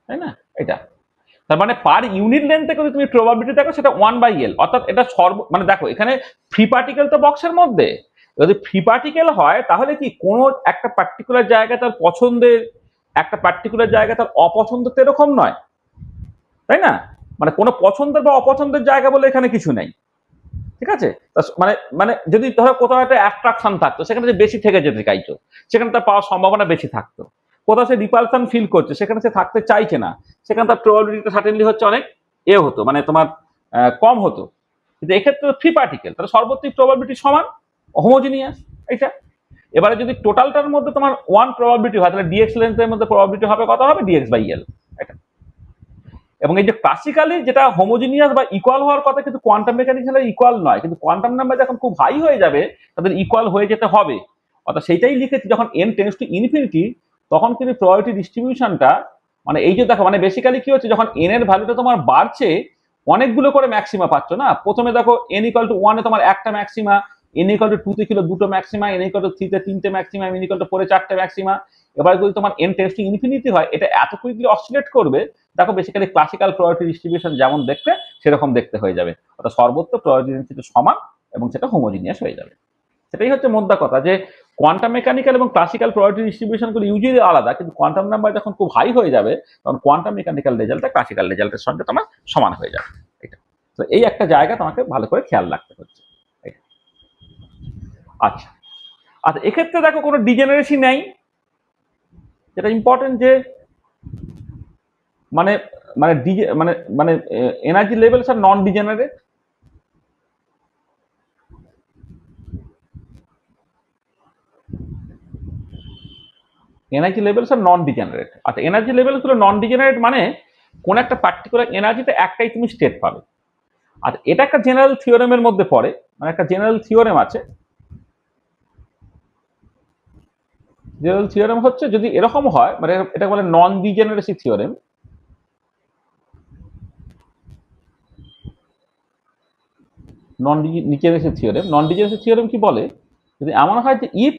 তাই না। এটা তার মানে পার ইউনিট লেন্থে যদি তুমি প্রবাবিলিটি দেখো সেটা 1 বাই এল, অর্থাৎ এটা মানে দেখো এখানে ফ্রি পার্টিকেল তো বক্সের মধ্যে, যদি ফ্রি পার্টিকেল হয় তাহলে কি কোনো একটা পার্টিকুলার জায়গায় তার পছন্দের, একটা পার্টিকুলার জায়গায় তার অপছন্দ তো এরকম নয়, তাই না। মানে কোনো পছন্দের বা অপছন্দের জায়গা বলে এখানে কিছু নেই, ঠিক আছে। মানে মানে যদি ধরো কোথাও একটা অ্যাট্রাকশন থাকতো, সেখানে যে বেশি থেকে যেতে চাইছো, সেখানে তার পাওয়ার সম্ভাবনা বেশি থাকতো। কোথাও সে রিপালশন ফিল করছে, সেখানে সে থাকতে চাইছে না, সেখানে তার প্রবাবিলিটি সার্টেনলি হচ্ছে অনেক হতো, মানে তোমার কম হতো। কিন্তু এক্ষেত্রে ফ্রি পার্টিকেল, তাহলে সর্বত্রই প্রবাবিলিটি সমান, হোমোজিনিয়াস এটা। এবারে যদি টোটালটার মধ্যে তোমার 1 প্রবাবিলিটি হয়, তাহলে ডিএক্স লেন্থের মধ্যে প্রবাবিলিটি হবে কত হবে ডিএক্স বাই এল, এটা। এবং এই যে ক্লাসিক্যালি যেটা হোমোজিনিয়াস বা ইকুয়াল হওয়ার কথা, কিন্তু কোয়ান্টাম মেকানিক্যালি ইকুয়াল নয়, কিন্তু কোয়ান্টাম নাম্বার যখন খুব হাই হয়ে যাবে তাদের ইকুয়াল হয়ে যেতে হবে। অর্থাৎ সেইটাই লিখেছি, যখন n টেন্ডস টু ইনফিনিটি তখন কিন্তু প্রবাবিলিটি ডিস্ট্রিবিউশনটা, মানে এই যে দেখো, মানে বেসিক্যালি কি হচ্ছে, যখন n এর ভ্যালুটা তোমার বাড়ছে, অনেকগুলো করে ম্যাক্সিমা পাচ্ছ না। প্রথমে দেখো n ইকুয়াল টু 1 এ তোমার একটা ম্যাক্সিমা, n ইকুয়াল টু 2 তে ছিল দুটো ম্যাক্সিমা, n ইকুয়াল টু 3 তে তিনটে ম্যাক্সিমা, n ইকুয়াল টু 4 এ চারটে ম্যাক্সিমা। এবার যদি তোমার n টেন্ডস টু ইনফিনিটি হয়, এটা এত কুইকলি অসিলেট করবে, দেখো বেসিক্যালি ক্লাসিক্যাল প্রবাবিলিটি ডিস্ট্রিবিউশন যেমন দেখতে সেরকম দেখতে হয়ে যাবে, অর্থাৎ সর্বত্র প্রবাবিলিটি ডেন্সিটি সমান এবং সেটা হোমোজিনিয়াস হয়ে যাবে। সেটাই হচ্ছে মোদ্দা কথা, যে কোয়ান্টাম মেকানিক্যাল এবং ক্লাসিক্যাল প্রবাবিলিটি ডিস্ট্রিবিউশন গুলো ইউজুয়ালি আলাদা, কিন্তু কোয়ান্টাম নাম্বার যখন খুব হাই হয়ে যাবে, তখন কোয়ান্টাম মেকানিক্যাল রেজাল্টটা ক্লাসিক্যাল রেজাল্টের সঙ্গে তোমার সমান হয়ে যাবে। এটা তো এই একটা জায়গা তোমাকে ভালো করে খেয়াল রাখতে হচ্ছে। আচ্ছা আচ্ছা, এক্ষেত্রে দেখো কোনো ডিজেনারেসি নেই, যেটা ইম্পর্টেন্ট, যে মানে মানে মানে মানে এনার্জি লেভেলস আর নন ডিজেনারেট। এনার্জি লেভেলস আর নন ডিজেনারেট। আচ্ছা, এনার্জি লেভেলস গুলো নন ডিজেনারেট মানে কোন একটা পার্টিকুলার এনার্জিতে একটাই তুমি স্টেট পাবে। আচ্ছা, এটা একটা জেনারেল থিওরেমের মধ্যে পড়ে, মানে একটা জেনারেল থিওরেম আছে। জেনারেল থিওরেম হচ্ছে যদি এরকম হয়, মানে এটা বলে নন ডিজেনারেসি থিওরেম। নন ডিজেনারেসি থিওরেম কি বলে, যদি এমন হয় যে if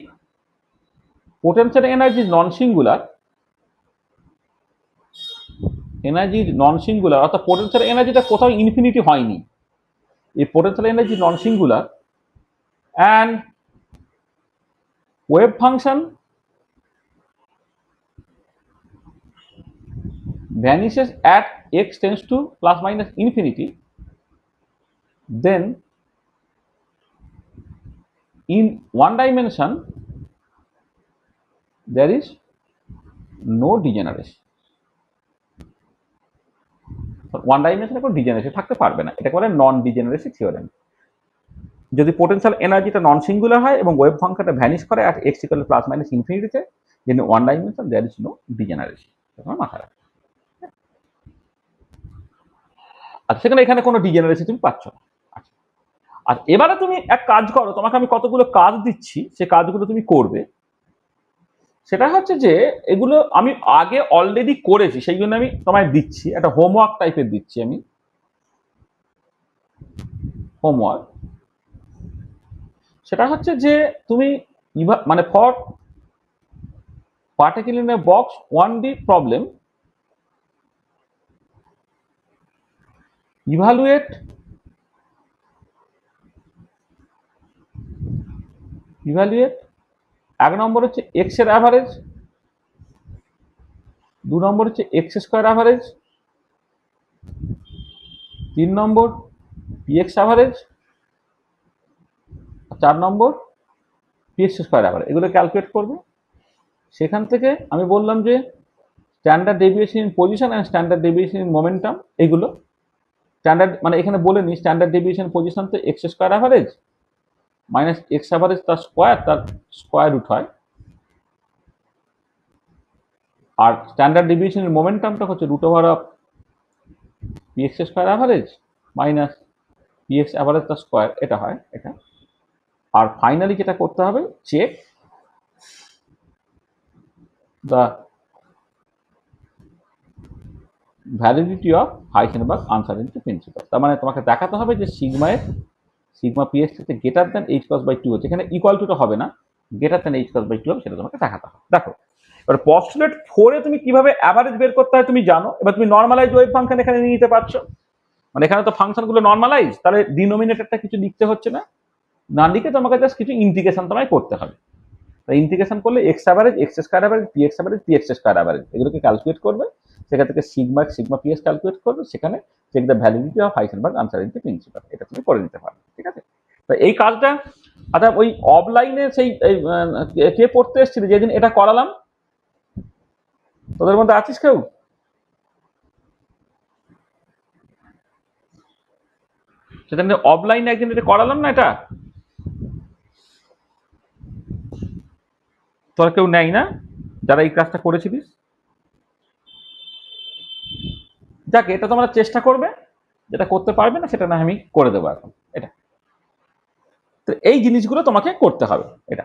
potential energy non singular, অর্থাৎ পোটেনশিয়াল এনার্জিটা কোথাও ইনফিনিটি হয়নি, এই potential energy non singular and wave function vanishes at x tends to plus minus infinity, then in one dimension there is no degeneration. One ডাইমেনশনে কোনো degeneracy থাকতে পারবে না, এটাকে বলে নন ডিজেনারেসি থিওরেম। যদি পোটেনশিয়াল এনার্জিটা নন সিঙ্গুলার হয় এবং ওয়েভ ফাংশনটা ভ্যানিশ করে at x equal to plus minus infinity, then in one dimension there is no degeneration. মাথায় রাখবে। আর সেখানে এখানে কোনো ডিজেনারেসি তুমি পাচ্ছ না। আচ্ছা, আর এবারে তুমি এক কাজ করো, তোমাকে আমি কতগুলো কাজ দিচ্ছি, সে কাজগুলো তুমি করবে। সেটা হচ্ছে যে এগুলো আমি আগে অলরেডি করেছি, সেই জন্য আমি তোমায় দিচ্ছি, একটা হোমওয়ার্ক টাইপের দিচ্ছি আমি। হোমওয়ার্ক সেটা হচ্ছে যে তুমি মানে for particular in a box 1D problem evaluate এক নম্বর হচ্ছে এক্স এর অ্যাভারেজ, 2 নম্বর হচ্ছে x square average, 3 number p x average, 4 number p x square average. এগুলো ক্যালকুলেট করবে। সেখান থেকে আমি বললাম যে standard deviation in position and standard deviation in momentum, এগুলো স্ট্যান্ডার্ড মানে এখানে বলে নি স্ট্যান্ডার্ড ডেভিয়েশন পজিশন তো x square average minus x average তার স্কোয়ার রুট হয়, আর স্ট্যান্ডার্ড ডেভিয়েশন ইন মোমেন্টামটা হচ্ছে root over of p x square average minus p x average তার স্কোয়ার, এটা হয় এটা। আর ফাইনালি যেটা করতে হবে, check the validity of Heisenberg uncertainty principle. তার মানে তোমাকে দেখাতে হবে যে সিগমা পিএক্স থেকে greater than H cross by 2 হচ্ছে, এখানে ইকুয়াল টুটা হবে না, greater than H cross by 2 হবে, সেটা তোমাকে দেখাতে হবে। দেখো এবার পস্টুলেট 4 এ তুমি কিভাবে অ্যাভারেজ বের করতে হয় তুমি জানো। এবার তুমি নর্মালাইজ ওয়েভ ফাংশন এখানে নিয়ে নিতে পারছো, মানে এখানে তো ফাংশনগুলো নর্মালাইজ, তাহলে ডিনোমিনেটরটা কিছু লিখতে হচ্ছে না, না লিখে তোমাকে জাস্ট কিছু ইন্টিগ্রেশন তোমায় করতে হবে। তাই ইন্টিগ্রেশন করলে X average, X square average, PX average, PX square average, এগুলোকে ক্যালকুলেট করবে। সেখান থেকে সিগমা পিএক্স ক্যালকুলেট করবে, সেখানে check the validity of Heisenberg uncertainty principle, এটা তুমি করে নিতে পারবে। ঠিক আছে, তো এই কাজটা আচ্ছা ওই অফলাইনে সেই কে পড়তে এসেছিল যেদিন এটা করালাম, তোদের মধ্যে আছিস কেউ? সেদিন অফলাইনে একদিন এটা করালাম না, এটা তোরা কেউ নেই না যারা এই কাজটা করেছিলিস? যাকে এটা তোমরা চেষ্টা করবে, যেটা করতে পারবে না সেটা না আমি করে দেবো এখন। এটা তো এই জিনিসগুলো তোমাকে করতে হবে এটা।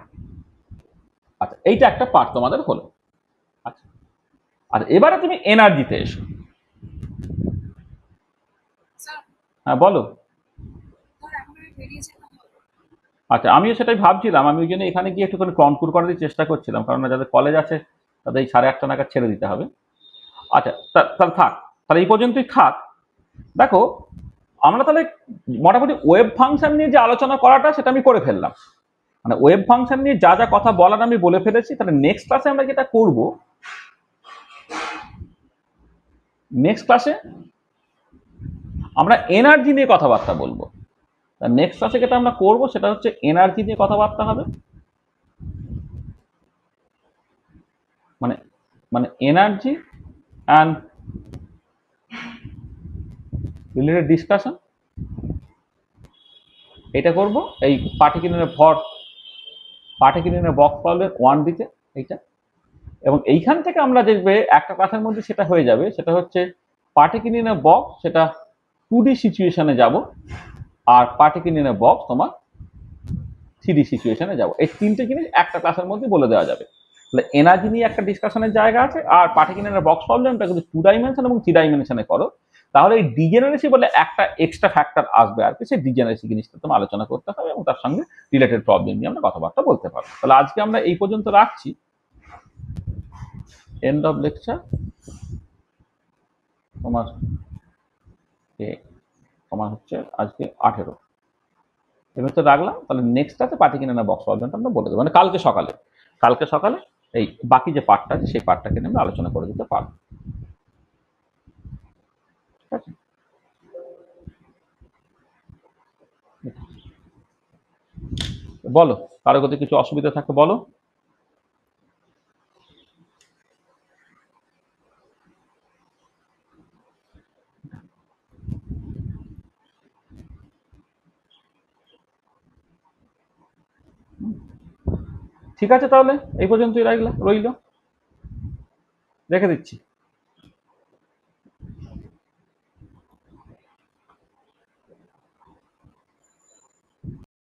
আচ্ছা, এইটা একটা পার্ট তোমাদের হলো। আচ্ছা, আর এবারে তুমি এনার্জিতে এসো। হ্যাঁ বলো। আচ্ছা, আমিও সেটাই ভাবছিলাম, আমি ওই জন্য এখানে গিয়ে একটুখানি কনক্লুড করার চেষ্টা করছিলাম, কারণ যাদের কলেজ আছে তাদের এই 8:30 নাগাদ ছেড়ে দিতে হবে। আচ্ছা তাহলে থাক, তাহলে এই পর্যন্তই থাক। দেখো আমরা তাহলে মোটামুটি ওয়েভ ফাংশন নিয়ে যে আলোচনা করাটা সেটা আমি করে ফেললাম, মানে ওয়েভ ফাংশন নিয়ে যা যা কথা বলার আমি বলে ফেলেছি। তাহলে নেক্সট ক্লাসে আমরা যেটা করব, নেক্সট ক্লাসে আমরা এনার্জি নিয়ে কথাবার্তা বলবো। নেক্সট ক্লাসে যেটা আমরা করবো সেটা হচ্ছে এনার্জি নিয়ে কথাবার্তা হবে, মানে মানে এনার্জি অ্যান্ড রিলেটেড ডিসকাশন, এটা করব এই পার্টিকুলার বক্স প্রবলেম 1D তে এইটা। এবং এইখান থেকে আমরা দেখবে একটা ক্লাসের মধ্যে সেটা হয়ে যাবে, সেটা হচ্ছে পার্টিকুলার বক্স, সেটা 2D সিচুয়েশনে যাব, আর পার্টিকুলার বক্স তোমার 3D সিচুয়েশনে যাব। এই তিনটে জিনিস একটা ক্লাসের মধ্যে বলে দেওয়া যাবে। তাহলে এনার্জি নিয়ে একটা ডিসকাশনের জায়গা আছে, আর পার্টিকুলার বক্স প্রবলেমটা যদি 2 ডাইমেনশন এবং 3 ডাইমেনশনে করো, তাহলে এই ডিজেনারেসি বলে একটা এক্সট্রা ফ্যাক্টর আসবে, আর কি সেই ডিজেনারেসি জিনিসটা তোমার আলোচনা করতে হবে এবং তার সঙ্গে রিলেটেড প্রবলেম নিয়ে আমরা কথাবার্তা বলতে পারবো। তাহলে আজকে আমরা এই পর্যন্ত রাখছি। এন্ড অফ লেকচার তোমার তোমার হচ্ছে আজকে 18 এবার তো রাখলাম। তাহলে নেক্সটটাতে পার্টি কিনে না বক্স প্রবলেমটা আমরা বলে দেবো, মানে কালকে সকালে এই বাকি যে পার্টটা আছে সেই পার্টটাকে নিয়ে আমরা আলোচনা করে দিতে পারবো। ঠিক আছে, বলো কারো যদি কিছু অসুবিধা থাকে বলো। ঠিক আছে, তাহলে এই পর্যন্তই রইল, রেখে দিচ্ছি।